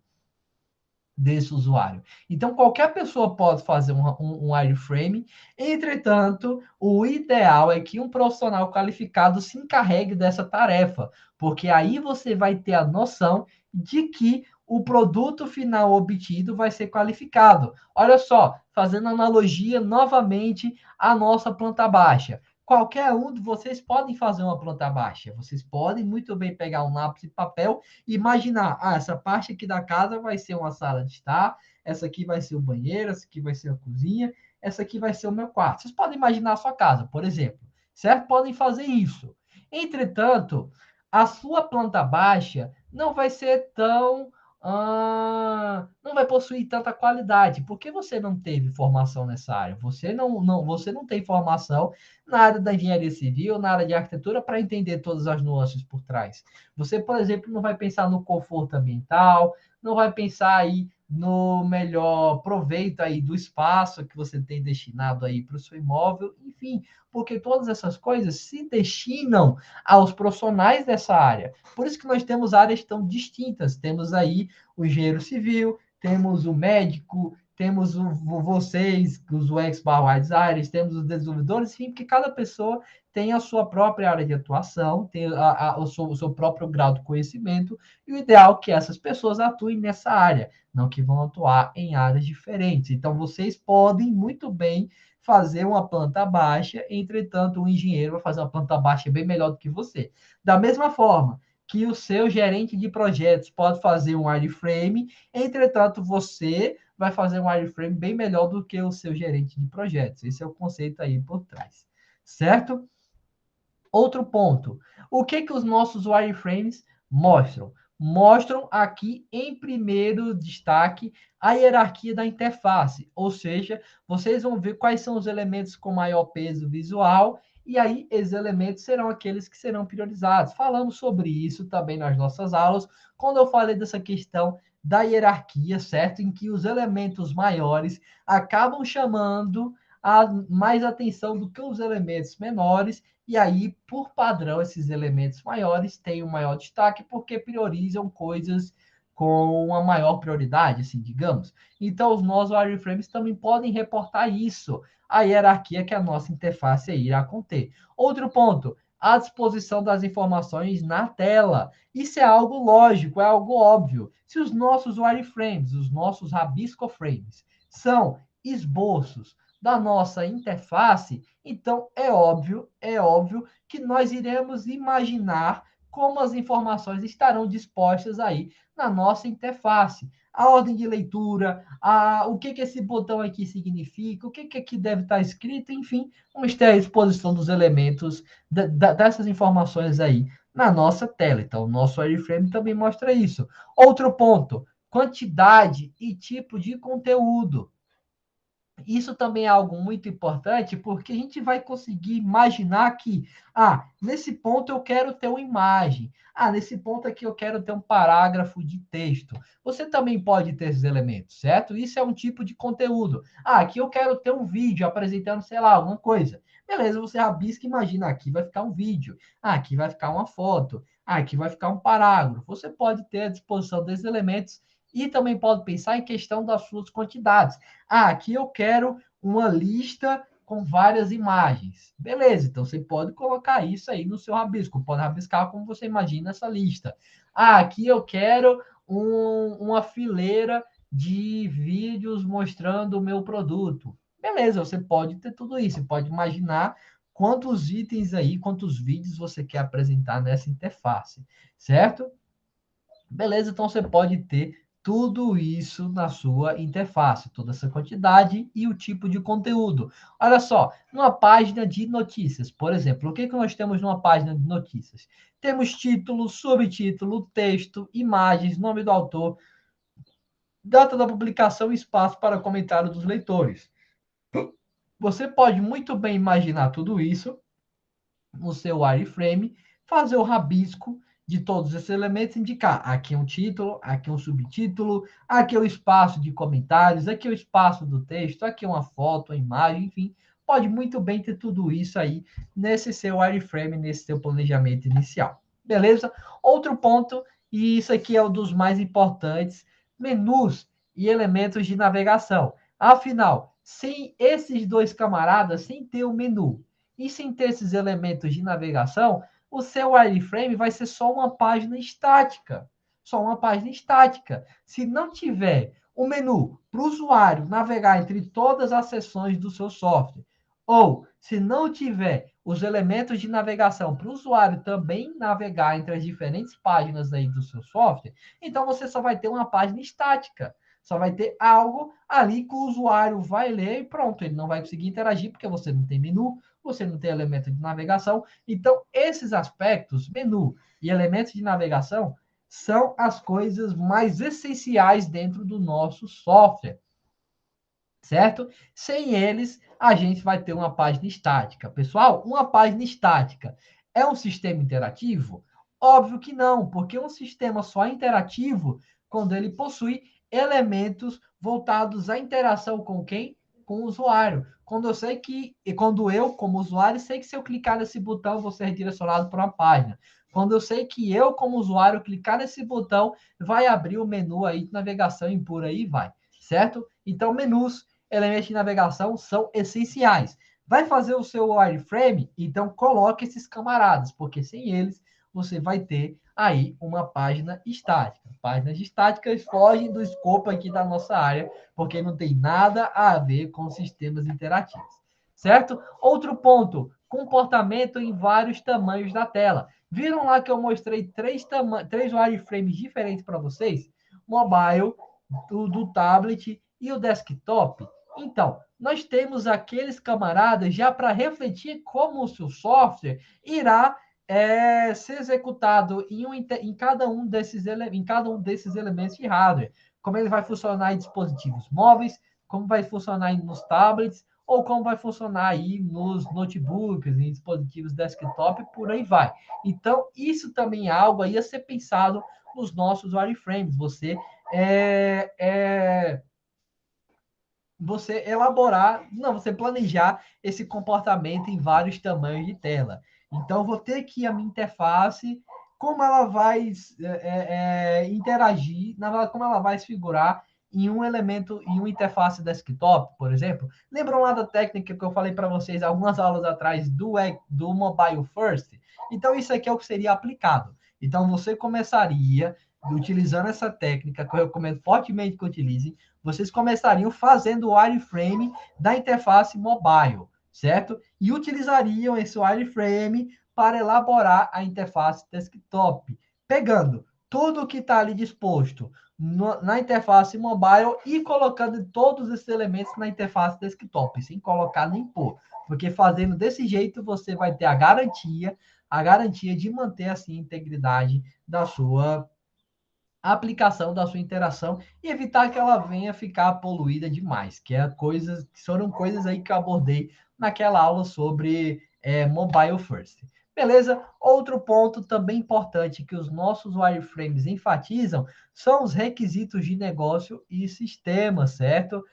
desse usuário. Então, qualquer pessoa pode fazer um wireframe, entretanto, o ideal é que um profissional qualificado se encarregue dessa tarefa, porque aí você vai ter a noção de que o produto final obtido vai ser qualificado. Olha só, fazendo analogia novamente à nossa planta baixa. Qualquer um de vocês podem fazer uma planta baixa. Vocês podem muito bem pegar um lápis e papel imaginar, essa parte aqui da casa vai ser uma sala de estar, essa aqui vai ser o banheiro, essa aqui vai ser a cozinha, essa aqui vai ser o meu quarto. Vocês podem imaginar a sua casa, por exemplo, certo? Podem fazer isso. Entretanto, a sua planta baixa não vai ser tão não vai possuir tanta qualidade, porque você não teve formação nessa área. Você não tem formação na área da engenharia civil, na área de arquitetura, para entender todas as nuances por trás. Você, por exemplo, não vai pensar no conforto ambiental, não vai pensar aí no melhor proveito aí do espaço que você tem destinado aí para o seu imóvel, enfim, porque todas essas coisas se destinam aos profissionais dessa área. Por isso que nós temos áreas tão distintas. Temos aí o engenheiro civil, temos o médico, temos vocês, os UX/UI designers, temos os desenvolvedores, enfim, porque cada pessoa tem a sua própria área de atuação, tem o seu próprio grau de conhecimento, e o ideal é que essas pessoas atuem nessa área, não que vão atuar em áreas diferentes. Então, vocês podem muito bem fazer uma planta baixa, entretanto, o engenheiro vai fazer uma planta baixa bem melhor do que você. Da mesma forma que o seu gerente de projetos pode fazer um wireframe, entretanto, você vai fazer um wireframe bem melhor do que o seu gerente de projetos. Esse é o conceito aí por trás, certo? Outro ponto. O que os nossos wireframes mostram? Mostram aqui em primeiro destaque a hierarquia da interface, ou seja, vocês vão ver quais são os elementos com maior peso visual e aí esses elementos serão aqueles que serão priorizados. Falamos sobre isso também nas nossas aulas, quando eu falei dessa questão da hierarquia, certo? Em que os elementos maiores acabam chamando mais atenção do que os elementos menores e aí, por padrão, esses elementos maiores têm um maior destaque porque priorizam coisas com uma maior prioridade, assim, digamos. Então, os nossos wireframes também podem reportar isso, a hierarquia que a nossa interface irá conter. Outro ponto, a disposição das informações na tela. Isso é algo lógico, é algo óbvio. Se os nossos wireframes, os nossos rabiscoframes, são esboços da nossa interface, então é óbvio que nós iremos imaginar como as informações estarão dispostas aí na nossa interface. A ordem de leitura, o que esse botão aqui significa, o que aqui deve estar escrito, enfim, vamos ter a exposição dos elementos dessas informações aí na nossa tela. Então, o nosso wireframe também mostra isso. Outro ponto, quantidade e tipo de conteúdo. Isso também é algo muito importante, porque a gente vai conseguir imaginar que, nesse ponto eu quero ter uma imagem. Nesse ponto aqui eu quero ter um parágrafo de texto. Você também pode ter esses elementos, certo? Isso é um tipo de conteúdo. Aqui eu quero ter um vídeo apresentando, sei lá, alguma coisa. Beleza, você rabisca e imagina, aqui vai ficar um vídeo. Aqui vai ficar uma foto. Aqui vai ficar um parágrafo. Você pode ter à disposição desses elementos e também pode pensar em questão das suas quantidades. Aqui eu quero uma lista com várias imagens. Beleza, então você pode colocar isso aí no seu rabisco. Pode rabiscar como você imagina essa lista. Aqui eu quero uma fileira de vídeos mostrando o meu produto. Beleza, você pode ter tudo isso. Você pode imaginar quantos itens aí, quantos vídeos você quer apresentar nessa interface, certo? Beleza, então você pode ter tudo isso na sua interface, toda essa quantidade e o tipo de conteúdo. Olha só, numa página de notícias, por exemplo, o que nós temos numa página de notícias? Temos título, subtítulo, texto, imagens, nome do autor, data da publicação e espaço para comentário dos leitores. Você pode muito bem imaginar tudo isso no seu wireframe, fazer o rabisco de todos esses elementos, indicar aqui é um título, aqui é um subtítulo, aqui é o espaço de comentários, aqui é o espaço do texto, aqui é uma foto, uma imagem, enfim, pode muito bem ter tudo isso aí nesse seu wireframe, nesse seu planejamento inicial. Beleza? Outro ponto, e isso aqui é um dos mais importantes, menus e elementos de navegação. Afinal, sem esses dois camaradas, sem ter o menu e sem ter esses elementos de navegação, o seu wireframe vai ser só uma página estática. Só uma página estática. Se não tiver o menu para o usuário navegar entre todas as seções do seu software, ou se não tiver os elementos de navegação para o usuário também navegar entre as diferentes páginas aí do seu software, então você só vai ter uma página estática. Só vai ter algo ali que o usuário vai ler e pronto, ele não vai conseguir interagir porque você não tem menu, você não tem elemento de navegação. Então, esses aspectos, menu e elementos de navegação, são as coisas mais essenciais dentro do nosso software, certo? Sem eles, a gente vai ter uma página estática. Pessoal, uma página estática é um sistema interativo? Óbvio que não, porque um sistema só é interativo quando ele possui elementos voltados à interação com quem? Com o usuário. Quando eu sei que, e quando eu, como usuário, sei que se eu clicar nesse botão, eu vou ser redirecionado para uma página. Quando eu sei que eu, como usuário, clicar nesse botão, vai abrir o menu aí de navegação e por aí vai, certo? Então, menus, elementos de navegação são essenciais. Vai fazer o seu wireframe? Então coloque esses camaradas, porque sem eles você vai ter aí uma página estática. Páginas estáticas fogem do escopo aqui da nossa área, porque não tem nada a ver com sistemas interativos. Certo? Outro ponto, comportamento em vários tamanhos da tela. Viram lá que eu mostrei três wireframes diferentes para vocês? Mobile, do tablet e o desktop. Então, nós temos aqueles camaradas já para refletir como o seu software irá ser executado em cada um desses elementos de hardware. Como ele vai funcionar em dispositivos móveis, como vai funcionar nos tablets, ou como vai funcionar aí nos notebooks, em dispositivos desktop, por aí vai. Então, isso também é algo aí a ser pensado nos nossos wireframes. É, é, você elaborar, não, você planejar esse comportamento em vários tamanhos de tela. Então, vou ter aqui a minha interface, como ela vai interagir, na verdade, como ela vai se figurar em um elemento, em uma interface desktop, por exemplo. Lembram lá da técnica que eu falei para vocês algumas aulas atrás do Mobile First? Então, isso aqui é o que seria aplicado. Então, você começaria utilizando essa técnica, que eu recomendo fortemente que utilize, vocês começariam fazendo o wireframe da interface mobile, certo? E utilizariam esse wireframe para elaborar a interface desktop, pegando tudo que está ali disposto na interface mobile e colocando todos esses elementos na interface desktop, sem colocar nem pôr. Porque fazendo desse jeito, você vai ter a garantia de manter assim a integridade da sua a aplicação da sua interação e evitar que ela venha ficar poluída demais, foram coisas aí que eu abordei naquela aula sobre mobile first. Beleza? Outro ponto também importante que os nossos wireframes enfatizam são os requisitos de negócio e sistema, certo?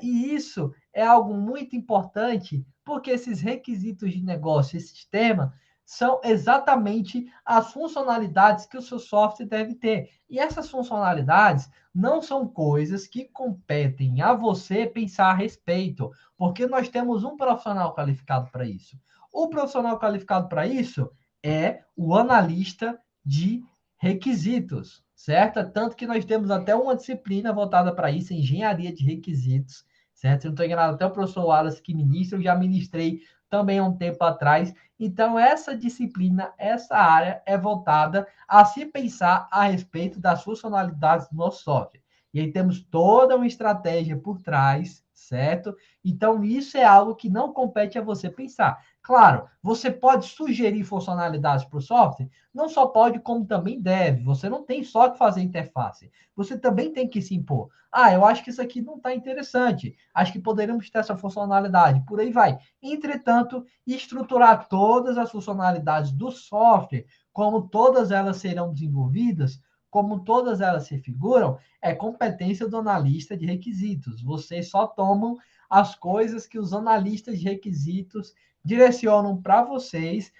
E isso é algo muito importante, porque esses requisitos de negócio e sistema são exatamente as funcionalidades que o seu software deve ter. E essas funcionalidades não são coisas que competem a você pensar a respeito, porque nós temos um profissional qualificado para isso. O profissional qualificado para isso é o analista de requisitos, certo? Tanto que nós temos até uma disciplina voltada para isso, engenharia de requisitos, certo? Se não estou enganado, até o professor Wallace que ministra, eu já ministrei também há um tempo atrás. Então, essa disciplina, essa área é voltada a se pensar a respeito das funcionalidades do nosso software. E aí temos toda uma estratégia por trás, certo? Então, isso é algo que não compete a você pensar. Claro, você pode sugerir funcionalidades para o software, não só pode, como também deve. Você não tem só que fazer interface. Você também tem que se impor. Ah, eu acho que isso aqui não está interessante. Acho que poderíamos ter essa funcionalidade. Por aí vai. Entretanto, estruturar todas as funcionalidades do software, como todas elas serão desenvolvidas, como todas elas se figuram, é competência do analista de requisitos. Vocês só tomam as coisas que os analistas de requisitos direcionam para vocês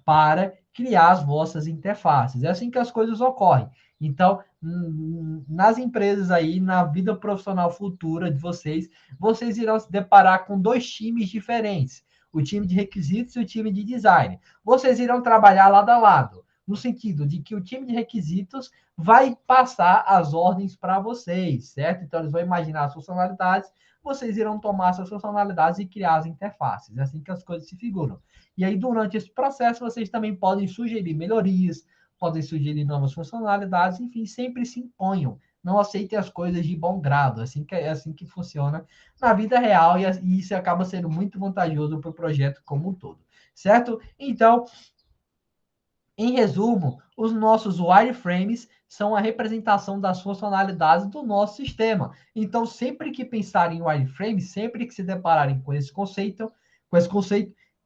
para criar as vossas interfaces. É assim que as coisas ocorrem. Então, nas empresas aí, na vida profissional futura de vocês, vocês irão se deparar com dois times diferentes, o time de requisitos e o time de design. Vocês irão trabalhar lado a lado, no sentido de que o time de requisitos vai passar as ordens para vocês, certo? Então, eles vão imaginar as funcionalidades, vocês irão tomar essas funcionalidades e criar as interfaces. É assim que as coisas se figuram. E aí, durante esse processo, vocês também podem sugerir melhorias, podem sugerir novas funcionalidades, enfim, sempre se imponham. Não aceitem as coisas de bom grado. É assim que funciona na vida real e isso acaba sendo muito vantajoso para o projeto como um todo. Certo? Então, em resumo, os nossos wireframes são a representação das funcionalidades do nosso sistema. Então, sempre que pensarem em wireframe, sempre que se depararem com esse conceito,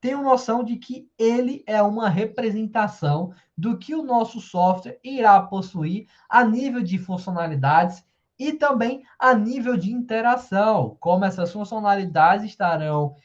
tenham noção de que ele é uma representação do que o nosso software irá possuir a nível de funcionalidades e também a nível de interação, como essas funcionalidades estarão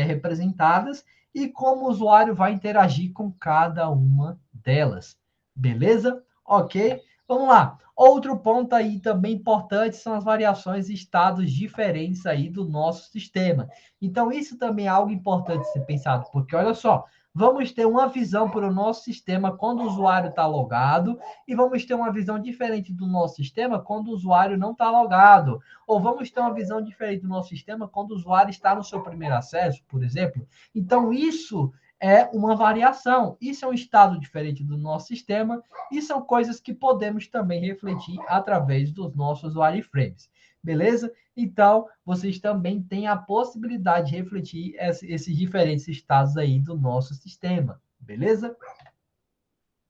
representadas e como o usuário vai interagir com cada uma delas. Beleza? Ok? Vamos lá. Outro ponto aí também importante são as variações e estados diferentes aí do nosso sistema. Então, isso também é algo importante ser pensado, porque olha só, vamos ter uma visão para o nosso sistema quando o usuário está logado, e vamos ter uma visão diferente do nosso sistema quando o usuário não está logado. Ou vamos ter uma visão diferente do nosso sistema quando o usuário está no seu primeiro acesso, por exemplo. Então, isso é uma variação. Isso é um estado diferente do nosso sistema e são coisas que podemos também refletir através dos nossos wireframes. Beleza? Então, vocês também têm a possibilidade de refletir esses diferentes estados aí do nosso sistema. Beleza?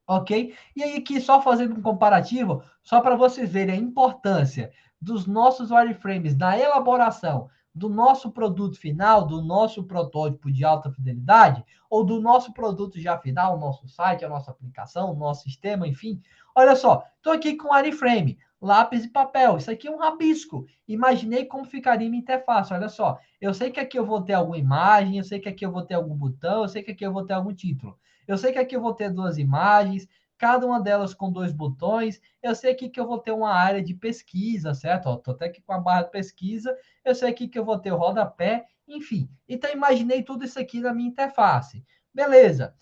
Ok? E aí, aqui, só fazendo um comparativo, só para vocês verem a importância dos nossos wireframes na elaboração do nosso produto final, do nosso protótipo de alta fidelidade, ou do nosso produto já final, o nosso site, a nossa aplicação, o nosso sistema, enfim. Olha só, estou aqui com wireframe, lápis e papel. Isso aqui é um rabisco. Imaginei como ficaria minha interface. Olha só, eu sei que aqui eu vou ter alguma imagem, eu sei que aqui eu vou ter algum botão, eu sei que aqui eu vou ter algum título. Eu sei que aqui eu vou ter duas imagens, cada uma delas com dois botões. Eu sei aqui que eu vou ter uma área de pesquisa, certo? Estou até aqui com a barra de pesquisa. Eu sei aqui que eu vou ter o rodapé, enfim. Então, imaginei tudo isso aqui na minha interface. Beleza.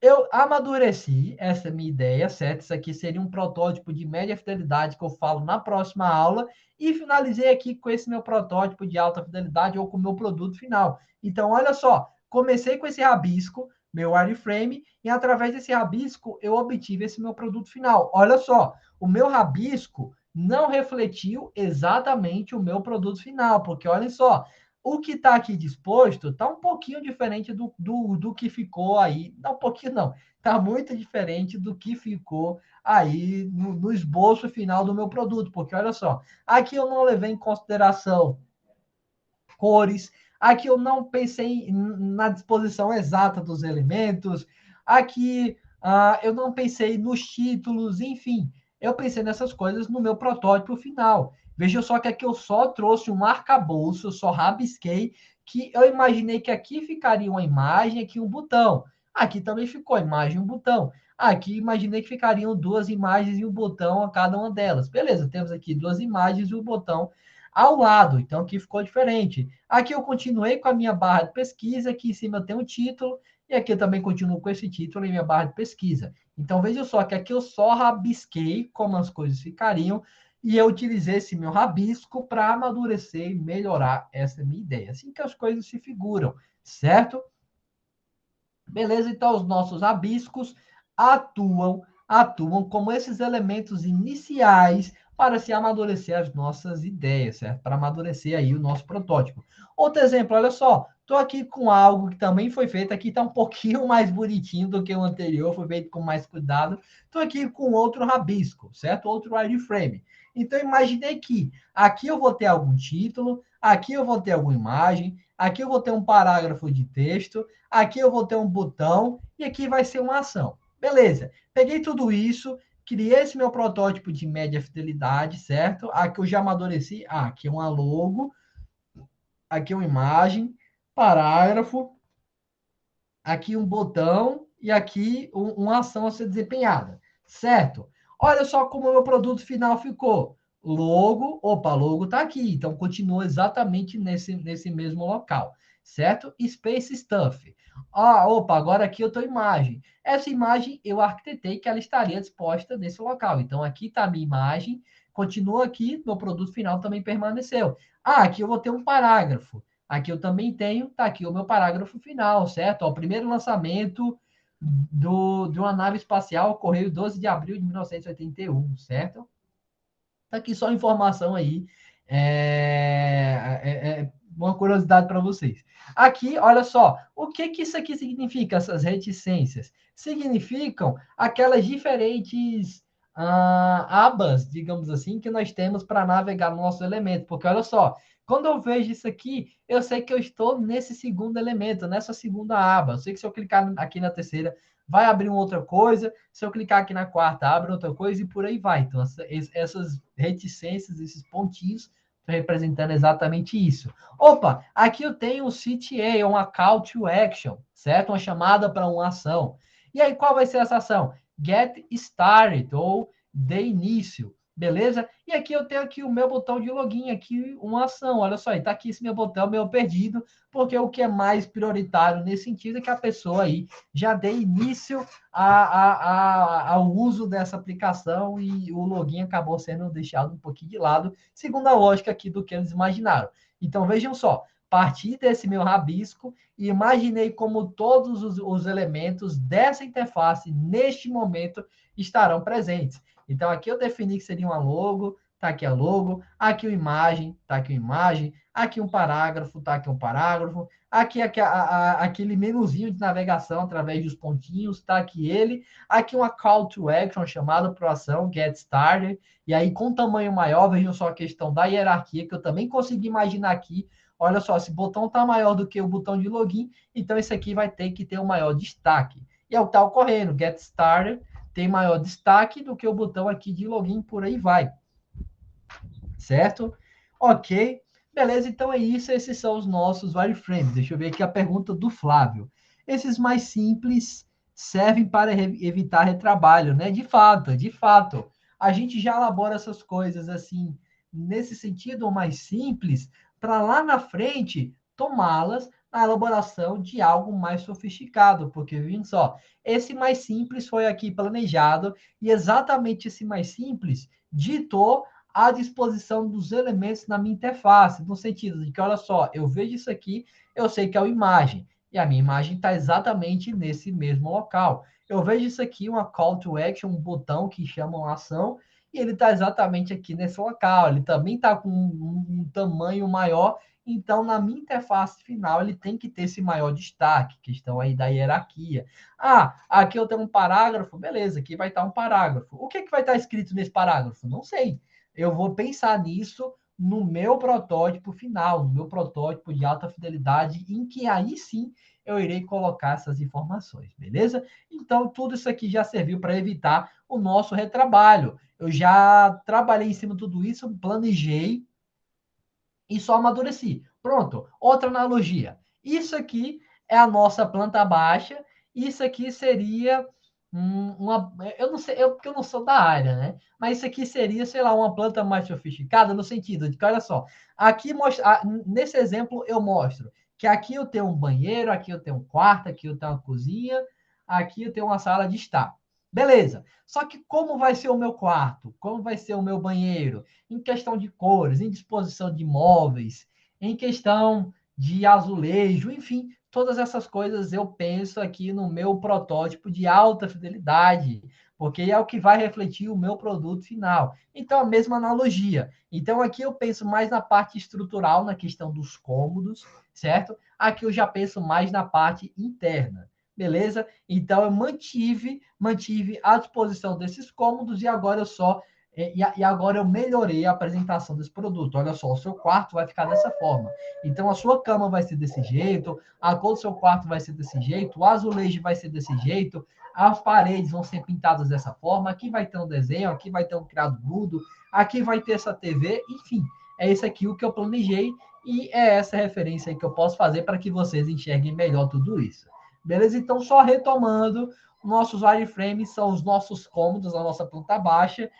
Eu amadureci essa minha ideia, certo? Isso aqui seria um protótipo de média fidelidade que eu falo na próxima aula e finalizei aqui com esse meu protótipo de alta fidelidade ou com o meu produto final. Então, olha só, comecei com esse rabisco, meu wireframe, e através desse rabisco eu obtive esse meu produto final. Olha só, o meu rabisco não refletiu exatamente o meu produto final, porque olha só, o que está aqui disposto está um pouquinho diferente do que ficou aí. Não, um pouquinho não. Está muito diferente do que ficou aí no esboço final do meu produto, porque olha só, aqui eu não levei em consideração cores, aqui eu não pensei na disposição exata dos elementos, aqui eu não pensei nos títulos, enfim, eu pensei nessas coisas no meu protótipo final. Veja só que aqui eu só trouxe um arcabouço, eu só rabisquei, que eu imaginei que aqui ficaria uma imagem, aqui um botão. Aqui também ficou a imagem e um botão. Aqui imaginei que ficariam duas imagens e um botão a cada uma delas. Beleza, temos aqui duas imagens e um botão ao lado, então aqui ficou diferente. Aqui eu continuei com a minha barra de pesquisa, aqui em cima eu tenho um título, e aqui eu também continuo com esse título em minha barra de pesquisa. Então veja só que aqui eu só rabisquei como as coisas ficariam, e eu utilizei esse meu rabisco para amadurecer e melhorar essa minha ideia. Assim que as coisas se figuram, certo? Beleza, então os nossos rabiscos atuam como esses elementos iniciais para se amadurecer as nossas ideias, certo? Para amadurecer aí o nosso protótipo. Outro exemplo, olha só, estou aqui com algo que também foi feito, aqui está um pouquinho mais bonitinho do que o anterior, foi feito com mais cuidado. Estou aqui com outro rabisco, certo? Outro wireframe. Então, imaginei que aqui eu vou ter algum título, aqui eu vou ter alguma imagem, aqui eu vou ter um parágrafo de texto, aqui eu vou ter um botão e aqui vai ser uma ação. Beleza. Peguei tudo isso, criei esse meu protótipo de média fidelidade, certo? Aqui eu já amadureci. Aqui é uma logo, aqui é uma imagem, parágrafo, aqui um botão e aqui uma ação a ser desempenhada, certo? Olha só como o meu produto final ficou. Logo, opa, logo está aqui, então continua exatamente nesse mesmo local, certo? Space Stuff. Opa, agora aqui eu estou imagem. Essa imagem eu arquitetei que ela estaria disposta nesse local. Então aqui está a minha imagem, continua aqui, meu produto final também permaneceu. Aqui eu vou ter um parágrafo. Aqui eu também tenho, tá aqui o meu parágrafo final, certo? Ó, o primeiro lançamento de uma nave espacial ocorreu em 12 de abril de 1981, certo? Tá aqui só informação aí, uma curiosidade para vocês. Aqui, olha só, o que que isso aqui significa, essas reticências? Significam aquelas diferentes abas, digamos assim, que nós temos para navegar no nosso elemento. Porque olha só, quando eu vejo isso aqui, eu sei que eu estou nesse segundo elemento, nessa segunda aba. Eu sei que se eu clicar aqui na terceira, vai abrir uma outra coisa. Se eu clicar aqui na quarta, abre outra coisa e por aí vai. Então, essas reticências, esses pontinhos, estão representando exatamente isso. Opa, aqui eu tenho um CTA, uma Call to Action, certo? Uma chamada para uma ação. E aí, qual vai ser essa ação? Get Started, ou de início, beleza? E aqui eu tenho aqui o meu botão de login, aqui uma ação, olha só, está aqui esse meu botão, meu perdido, porque o que é mais prioritário nesse sentido é que a pessoa aí já dê início ao uso dessa aplicação e o login acabou sendo deixado um pouquinho de lado, segundo a lógica aqui do que eles imaginaram. Então, vejam só, parti desse meu rabisco e imaginei como todos os elementos dessa interface, neste momento, estarão presentes. Então, aqui eu defini que seria uma logo, tá aqui a logo, aqui uma imagem, tá aqui uma imagem, aqui um parágrafo, tá aqui um parágrafo, aqui aquele menuzinho de navegação através dos pontinhos, tá aqui ele, aqui uma call to action chamada para ação, get started, e aí com tamanho maior, vejam só a questão da hierarquia, que eu também consegui imaginar aqui. Olha só, se o botão está maior do que o botão de login, então esse aqui vai ter que ter um maior destaque. E é o que está ocorrendo, get started tem maior destaque do que o botão aqui de login, por aí vai. Certo? Ok. Beleza, então é isso. Esses são os nossos wireframes. Deixa eu ver aqui a pergunta do Flávio. Esses mais simples servem para evitar retrabalho, né? De fato. A gente já elabora essas coisas assim, nesse sentido mais simples, para lá na frente tomá-las na elaboração de algo mais sofisticado, porque, vindo só, esse mais simples foi aqui planejado e exatamente esse mais simples ditou a disposição dos elementos na minha interface, no sentido de que, olha só, eu vejo isso aqui, eu sei que é uma imagem, e a minha imagem está exatamente nesse mesmo local. Eu vejo isso aqui, uma call to action, um botão que chama uma ação, e ele está exatamente aqui nesse local. Ele também está com um tamanho maior, Então, na minha interface final, ele tem que ter esse maior destaque, questão aí da hierarquia. Ah, aqui eu tenho um parágrafo, beleza, aqui vai estar um parágrafo. O que vai estar escrito nesse parágrafo? Não sei. Eu vou pensar nisso no meu protótipo final, no meu protótipo de alta fidelidade, em que aí sim eu irei colocar essas informações, beleza? Então, tudo isso aqui já serviu para evitar o nosso retrabalho. Eu já trabalhei em cima de tudo isso, planejei e só amadureci. Pronto, outra analogia. Isso aqui é a nossa planta baixa, isso aqui seria uma. Eu não sei, porque eu não sou da área, né? Mas isso aqui seria, sei lá, uma planta mais sofisticada, no sentido de que, olha só, aqui nesse exemplo eu mostro que aqui eu tenho um banheiro, aqui eu tenho um quarto, aqui eu tenho uma cozinha, aqui eu tenho uma sala de estar. Beleza. Só que como vai ser o meu quarto? Como vai ser o meu banheiro? Em questão de cores, em disposição de móveis, em questão de azulejo, enfim, todas essas coisas eu penso aqui no meu protótipo de alta fidelidade, porque é o que vai refletir o meu produto final. Então, a mesma analogia. Então, aqui eu penso mais na parte estrutural, na questão dos cômodos, certo? Aqui eu já penso mais na parte interna. Beleza? Então, eu mantive a disposição desses cômodos e agora eu só e agora eu melhorei a apresentação desse produto. Olha só, o seu quarto vai ficar dessa forma. Então, a sua cama vai ser desse jeito, a cor do seu quarto vai ser desse jeito, o azulejo vai ser desse jeito, as paredes vão ser pintadas dessa forma, aqui vai ter um desenho, aqui vai ter um criado mudo, aqui vai ter essa TV, enfim. É isso aqui o que eu planejei e é essa referência aí que eu posso fazer para que vocês enxerguem melhor tudo isso. Beleza? Então, só retomando, nossos wireframes são os nossos cômodos, a nossa planta baixa,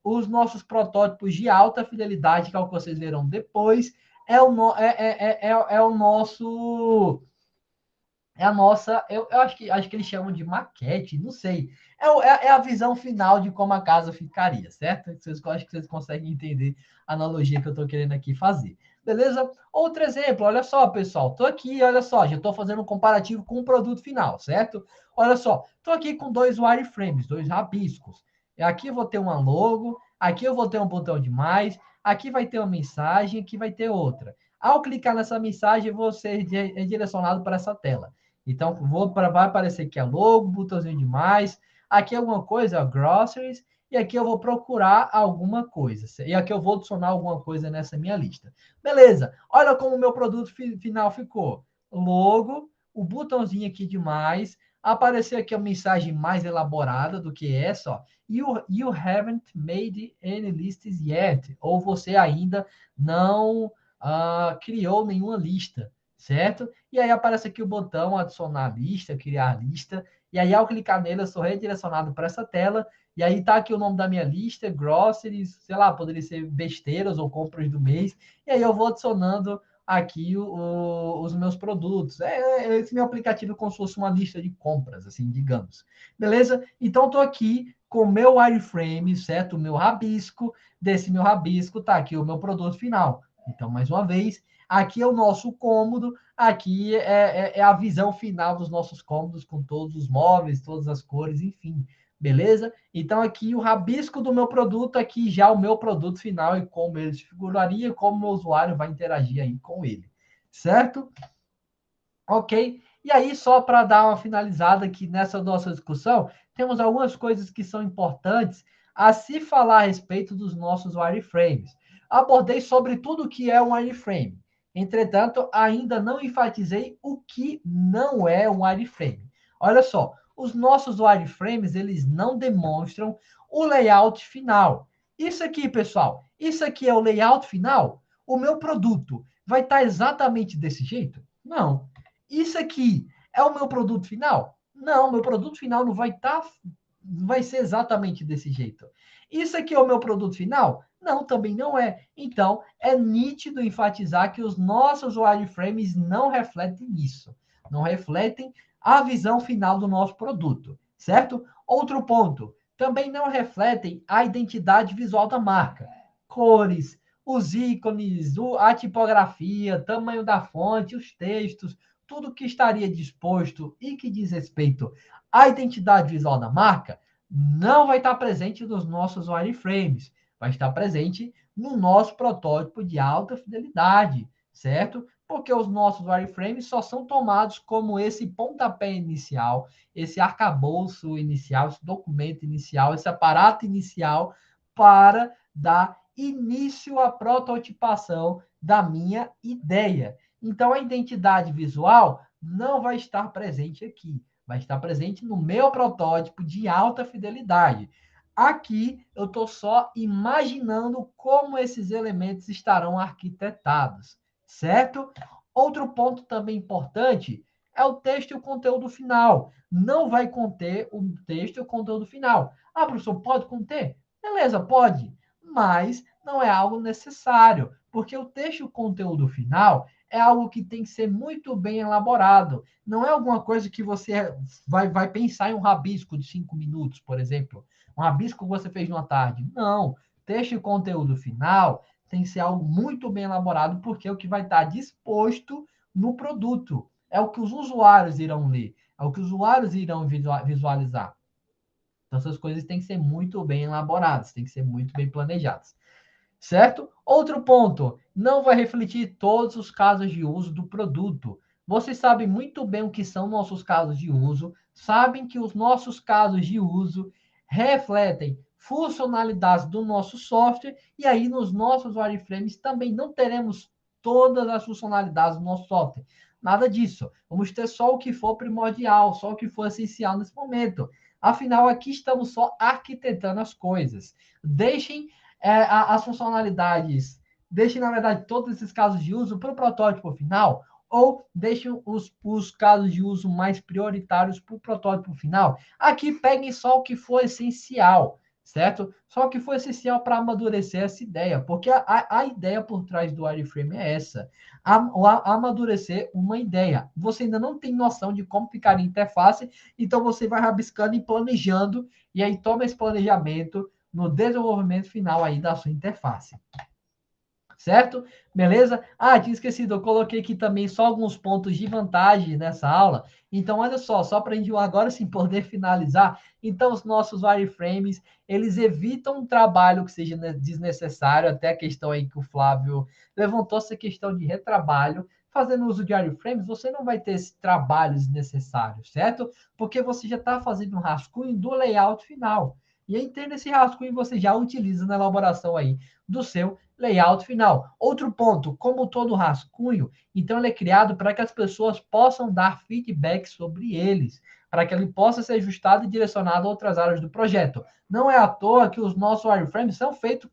os nossos protótipos de alta fidelidade, que é o que vocês verão depois, é o nosso. É a nossa. Eu acho que eles chamam de maquete, não sei. É a visão final de como a casa ficaria, certo? Acho que vocês conseguem entender a analogia que eu estou querendo aqui fazer. Beleza? Outro exemplo, olha só, pessoal. Estou aqui, olha só, já estou fazendo um comparativo com o produto final, certo? Olha só, estou aqui com dois wireframes, dois rabiscos. Aqui eu vou ter uma logo, aqui eu vou ter um botão de mais, aqui vai ter uma mensagem, aqui vai ter outra. Ao clicar nessa mensagem, eu vou ser direcionado para essa tela. Então, vai aparecer aqui a logo, botãozinho de mais. Aqui alguma coisa, groceries. E aqui eu vou procurar alguma coisa. E aqui eu vou adicionar alguma coisa nessa minha lista. Beleza. Olha como o meu produto final ficou. Logo, o botãozinho aqui de mais. Apareceu aqui a mensagem mais elaborada do que essa. Ó. You haven't made any lists yet. Ou você ainda não criou nenhuma lista, certo? E aí aparece aqui o botão adicionar lista, criar lista. E aí, ao clicar nele, eu sou redirecionado para essa tela. E aí tá aqui o nome da minha lista, groceries, sei lá, poderia ser besteiras ou compras do mês. E aí eu vou adicionando aqui os meus produtos. Esse meu aplicativo é como se fosse uma lista de compras, assim, digamos. Beleza? Então, estou aqui com o meu wireframe, certo? O meu rabisco. Desse meu rabisco, tá aqui o meu produto final. Então, mais uma vez, aqui é o nosso cômodo, aqui é a visão final dos nossos cômodos, com todos os móveis, todas as cores, enfim. Beleza? Então, aqui o rabisco do meu produto, aqui já o meu produto final e como ele se figuraria, como o meu usuário vai interagir aí com ele. Certo? Ok? E aí, só para dar uma finalizada aqui nessa nossa discussão, temos algumas coisas que são importantes a se falar a respeito dos nossos wireframes. Abordei sobre tudo o que é um wireframe. Entretanto, ainda não enfatizei o que não é um wireframe. Olha só, os nossos wireframes, eles não demonstram o layout final. Isso aqui, pessoal, isso aqui é o layout final? O meu produto vai estar exatamente desse jeito? Não. Isso aqui é o meu produto final? Não, meu produto final não vai estar, não vai ser exatamente desse jeito. Isso aqui é o meu produto final? Não, também não é. Então, é nítido enfatizar que os nossos wireframes não refletem isso. Não refletem a visão final do nosso produto, certo? Outro ponto, também não refletem a identidade visual da marca. Cores, os ícones, a tipografia, tamanho da fonte, os textos, tudo que estaria disposto e que diz respeito à identidade visual da marca, não vai estar presente nos nossos wireframes, vai estar presente no nosso protótipo de alta fidelidade, certo? Porque os nossos wireframes só são tomados como esse pontapé inicial, esse arcabouço inicial, esse documento inicial, esse aparato inicial para dar início à prototipação da minha ideia. Então, a identidade visual não vai estar presente aqui, vai estar presente no meu protótipo de alta fidelidade. Aqui eu estou só imaginando como esses elementos estarão arquitetados, certo? Outro ponto também importante é o texto e o conteúdo final. Não vai conter o texto e o conteúdo final. Ah, professor, pode conter? Beleza, pode, mas não é algo necessário, porque o texto e o conteúdo final é algo que tem que ser muito bem elaborado. Não é alguma coisa que você vai pensar em um rabisco de 5 minutos, por exemplo. Um rabisco que você fez numa tarde. Não. Texto e conteúdo final tem que ser algo muito bem elaborado, porque é o que vai estar disposto no produto. É o que os usuários irão ler. É o que os usuários irão visualizar. Então, essas coisas têm que ser muito bem elaboradas, têm que ser muito bem planejadas. Certo? Outro ponto, não vai refletir todos os casos de uso do produto. Vocês sabem muito bem o que são nossos casos de uso, sabem que os nossos casos de uso refletem funcionalidades do nosso software, e aí nos nossos wireframes também não teremos todas as funcionalidades do nosso software. Nada disso. Vamos ter só o que for primordial, só o que for essencial nesse momento. Afinal, aqui estamos só arquitetando as coisas. Deixem as funcionalidades, deixem, na verdade, todos esses casos de uso para o protótipo final, ou deixem os casos de uso mais prioritários para o protótipo final. Aqui peguem só o que for essencial, certo? Só o que for essencial para amadurecer essa ideia, porque a ideia por trás do wireframe é essa, amadurecer uma ideia. Você ainda não tem noção de como ficaria a interface, então você vai rabiscando e planejando, e aí toma esse planejamento no desenvolvimento final aí da sua interface. Certo? Beleza? Ah, tinha esquecido, eu coloquei aqui também só alguns pontos de vantagem nessa aula. Então, olha só para a gente agora sim poder finalizar. Então, os nossos wireframes, eles evitam um trabalho que seja desnecessário, até a questão aí que o Flávio levantou, essa questão de retrabalho. Fazendo uso de wireframes, você não vai ter esse trabalho desnecessário, certo? Porque você já está fazendo um rascunho do layout final. E aí, tendo esse rascunho, você já utiliza na elaboração aí do seu layout final. Outro ponto, como todo rascunho, então ele é criado para que as pessoas possam dar feedback sobre eles, para que ele possa ser ajustado e direcionado a outras áreas do projeto. Não é à toa que os nossos wireframes são feitos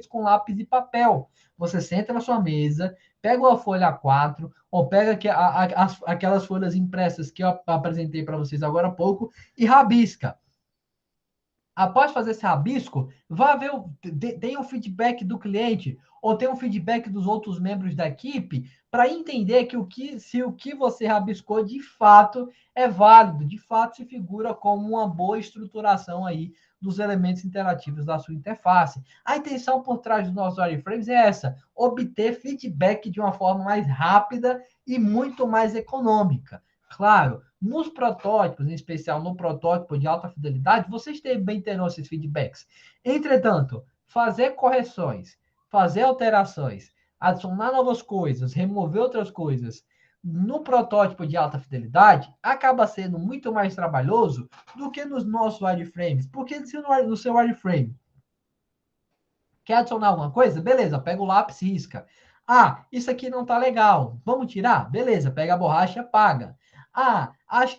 com lápis e papel. Você senta na sua mesa, pega uma folha A4, ou pega aquelas folhas impressas que eu apresentei para vocês agora há pouco, e rabisca. Após fazer esse rabisco, vá ver, tem o feedback do cliente ou tem um feedback dos outros membros da equipe para entender se o que você rabiscou de fato é válido, de fato se figura como uma boa estruturação aí dos elementos interativos da sua interface. A intenção por trás dos nossos wireframes é essa: obter feedback de uma forma mais rápida e muito mais econômica. Claro, nos protótipos, em especial no protótipo de alta fidelidade, vocês também terão esses feedbacks. Entretanto, fazer correções, fazer alterações, adicionar novas coisas, remover outras coisas no protótipo de alta fidelidade acaba sendo muito mais trabalhoso do que nos nossos wireframes. Porque se no seu wireframe quer adicionar alguma coisa? Beleza, pega o lápis e risca. Ah, isso aqui não tá legal. Vamos tirar? Beleza, pega a borracha e apaga. Ah, acho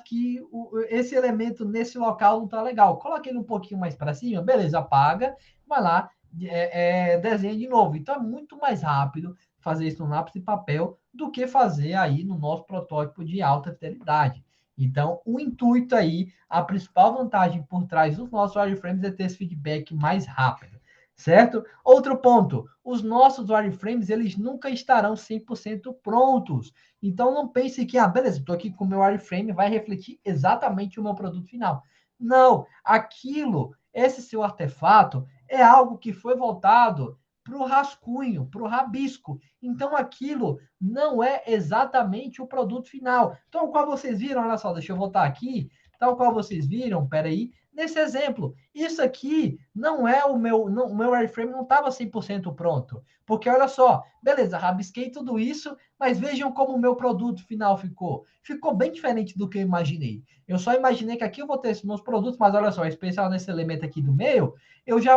que esse elemento nesse local não tá legal. Coloca ele um pouquinho mais para cima. Beleza, apaga. Vai lá, desenha de novo. Então é muito mais rápido fazer isso no lápis e papel do que fazer aí no nosso protótipo de alta fidelidade. Então, o intuito aí, a principal vantagem por trás dos nossos wireframes é ter esse feedback mais rápido, certo? Outro ponto, os nossos wireframes, eles nunca estarão 100% prontos. Então, não pense que, beleza, estou aqui com o meu wireframe, vai refletir exatamente o meu produto final. Não, esse seu artefato, é algo que foi voltado para o rascunho, para o rabisco. Então, aquilo não é exatamente o produto final. Tal qual vocês viram, olha só, deixa eu voltar aqui, tal qual vocês viram, peraí, nesse exemplo. Isso aqui não é o meu wireframe não estava 100% pronto. Porque olha só, beleza, rabisquei tudo isso, mas vejam como o meu produto final ficou. Ficou bem diferente do que eu imaginei. Eu só imaginei que aqui eu vou ter esses meus produtos, mas olha só, especial nesse elemento aqui do meio, eu já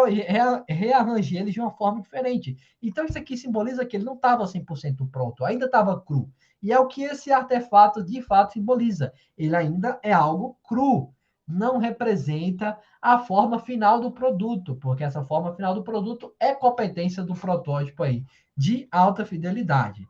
rearranjei ele de uma forma diferente. Então isso aqui simboliza que ele não estava 100% pronto, ainda estava cru. E é o que esse artefato de fato simboliza. Ele ainda é algo cru, não representa a forma final do produto, porque essa forma final do produto é competência do protótipo aí, de alta fidelidade.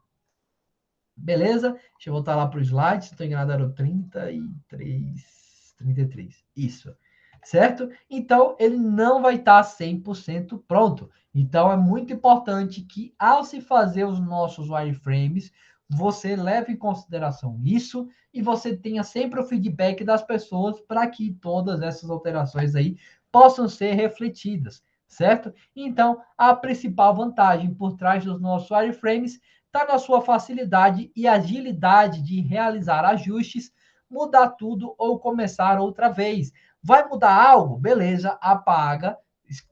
Beleza? Deixa eu voltar lá para o slide, se estou enganado era o 33. Isso. Certo? Então, ele não vai estar 100% pronto. Então, é muito importante que, ao se fazer os nossos wireframes, você leve em consideração isso e você tenha sempre o feedback das pessoas para que todas essas alterações aí possam ser refletidas, certo? Então, a principal vantagem por trás dos nossos wireframes está na sua facilidade e agilidade de realizar ajustes, mudar tudo ou começar outra vez. Vai mudar algo? Beleza, apaga,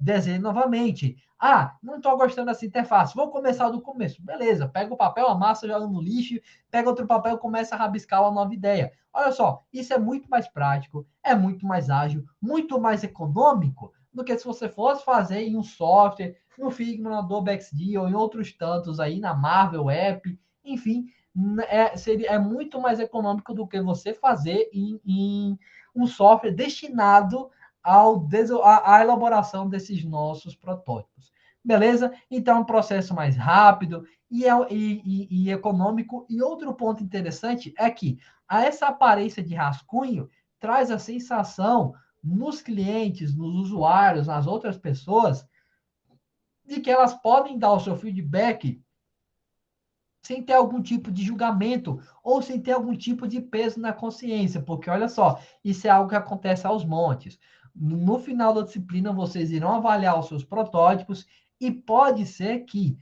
desenhe novamente. Ah, não estou gostando dessa interface, vou começar do começo. Beleza, pega o papel, amassa, joga no lixo, pega outro papel e começa a rabiscar uma nova ideia. Olha só, isso é muito mais prático, é muito mais ágil, muito mais econômico do que se você fosse fazer em um software, no Figma, no Adobe XD ou em outros tantos aí, na Marvel App, enfim, é muito mais econômico do que você fazer em um software destinado à elaboração desses nossos protótipos. Beleza? Então, é um processo mais rápido e econômico. E outro ponto interessante é que essa aparência de rascunho traz a sensação nos clientes, nos usuários, nas outras pessoas, de que elas podem dar o seu feedback sem ter algum tipo de julgamento ou sem ter algum tipo de peso na consciência, porque olha só, isso é algo que acontece aos montes. No final da disciplina, vocês irão avaliar os seus protótipos e pode ser que,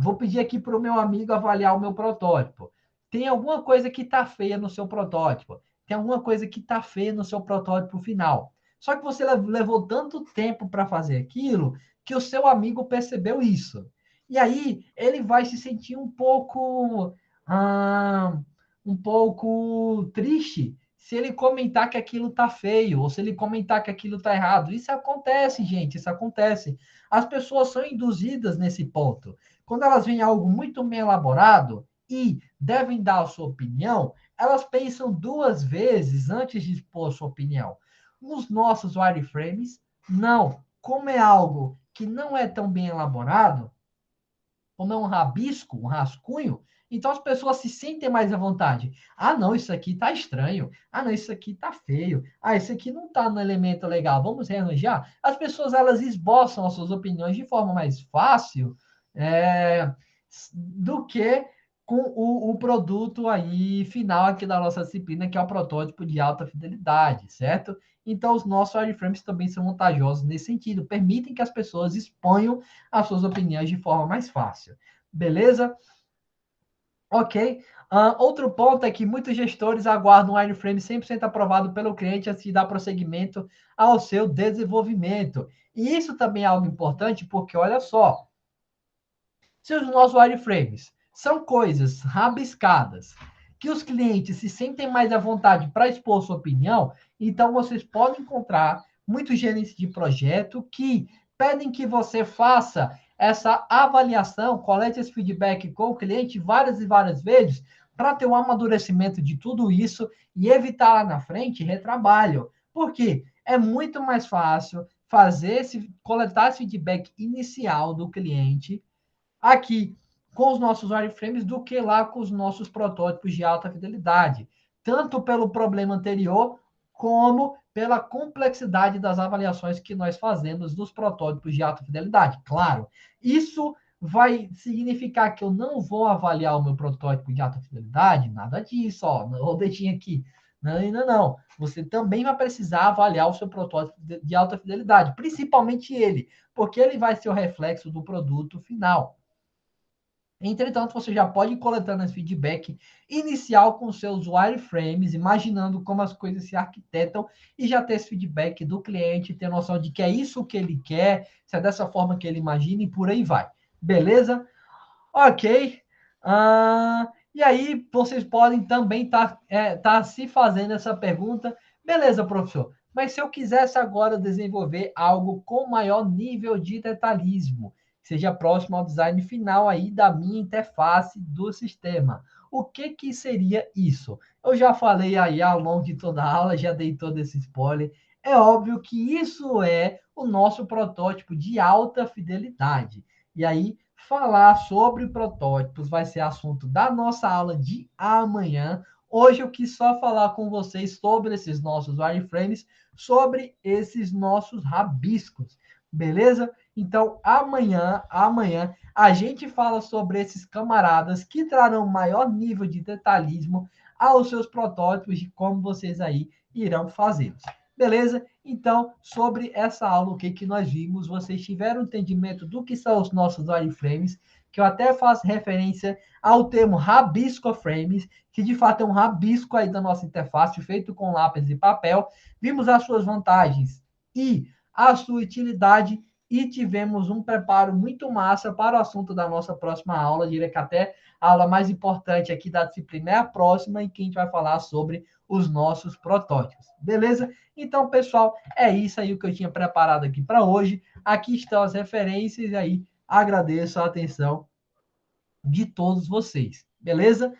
vou pedir aqui para o meu amigo avaliar o meu protótipo. Tem alguma coisa que está feia no seu protótipo, tem alguma coisa que está feia no seu protótipo final. Só que você levou tanto tempo para fazer aquilo que o seu amigo percebeu isso. E aí ele vai se sentir ah, um pouco triste se ele comentar que aquilo tá feio, ou se ele comentar que aquilo tá errado. Isso acontece, gente, isso acontece. As pessoas são induzidas nesse ponto. Quando elas veem algo muito bem elaborado e devem dar a sua opinião, elas pensam duas vezes antes de expor a sua opinião. Nos nossos wireframes, não. Como é algo que não é tão bem elaborado, como é um rabisco, um rascunho, então as pessoas se sentem mais à vontade. Ah, não, isso aqui tá estranho. Ah, não, isso aqui tá feio. Ah, isso aqui não tá no elemento legal. Vamos rearranjar? As pessoas, elas esboçam as suas opiniões de forma mais fácil é, do que com o produto aí final aqui da nossa disciplina, que é o protótipo de alta fidelidade, certo? Então, os nossos wireframes também são vantajosos nesse sentido, permitem que as pessoas exponham as suas opiniões de forma mais fácil. Beleza? Ok. Outro ponto é que muitos gestores aguardam um wireframe 100% aprovado pelo cliente antes de dar prosseguimento ao seu desenvolvimento. E isso também é algo importante, porque olha só, se os nossos wireframes são coisas rabiscadas, que os clientes se sentem mais à vontade para expor sua opinião, então vocês podem encontrar muitos gerentes de projeto que pedem que você faça essa avaliação, colete esse feedback com o cliente várias e várias vezes, para ter um amadurecimento de tudo isso e evitar lá na frente retrabalho. Por quê? É muito mais fácil coletar esse feedback inicial do cliente aqui com os nossos wireframes do que lá com os nossos protótipos de alta fidelidade, tanto pelo problema anterior como pela complexidade das avaliações que nós fazemos dos protótipos de alta fidelidade. Claro, isso vai significar que eu não vou avaliar o meu protótipo de alta fidelidade? Nada disso, ó, o dedinho aqui. Não, ainda não. Você também vai precisar avaliar o seu protótipo de alta fidelidade, principalmente ele, porque ele vai ser o reflexo do produto final. Entretanto, você já pode ir coletando esse feedback inicial com seus wireframes, imaginando como as coisas se arquitetam e já ter esse feedback do cliente, ter noção de que é isso que ele quer, se é dessa forma que ele imagina e por aí vai. Beleza? Ok. E aí, vocês podem também tá se fazendo essa pergunta. Beleza, professor. Mas se eu quisesse agora desenvolver algo com maior nível de detalhismo, que seja próximo ao design final aí da minha interface do sistema, o que que seria isso? Eu já falei aí ao longo de toda a aula, já dei todo esse spoiler. É óbvio que isso é o nosso protótipo de alta fidelidade. E aí, falar sobre protótipos vai ser assunto da nossa aula de amanhã. Hoje eu quis só falar com vocês sobre esses nossos wireframes, sobre esses nossos rabiscos, beleza? Então, amanhã a gente fala sobre esses camaradas que trarão maior nível de detalhismo aos seus protótipos de como vocês aí irão fazê-los. Beleza? Então, sobre essa aula, o que, que nós vimos, vocês tiveram entendimento do que são os nossos wireframes, que eu até faço referência ao termo rabisco frames, que de fato é um rabisco aí da nossa interface, feito com lápis e papel. Vimos as suas vantagens e a sua utilidade e tivemos um preparo muito massa para o assunto da nossa próxima aula. Diria que até a aula mais importante aqui da disciplina é a próxima, em que a gente vai falar sobre os nossos protótipos. Beleza? Então, pessoal, é isso aí o que eu tinha preparado aqui para hoje. Aqui estão as referências e aí agradeço a atenção de todos vocês. Beleza?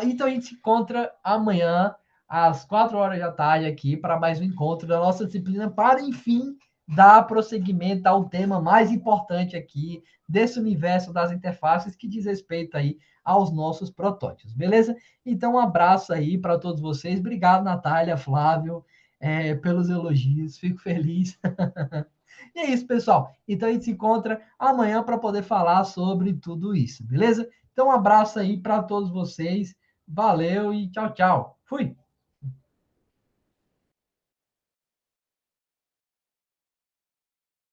Então a gente se encontra amanhã às 4 horas da tarde aqui para mais um encontro da nossa disciplina para, enfim, dar prosseguimento ao tema mais importante aqui desse universo das interfaces que diz respeito aí aos nossos protótipos, beleza? Então, um abraço aí para todos vocês. Obrigado, Natália, Flávio, pelos elogios. Fico feliz. E é isso, pessoal. Então a gente se encontra amanhã para poder falar sobre tudo isso, beleza? Então, um abraço aí para todos vocês. Valeu e tchau, tchau. Fui!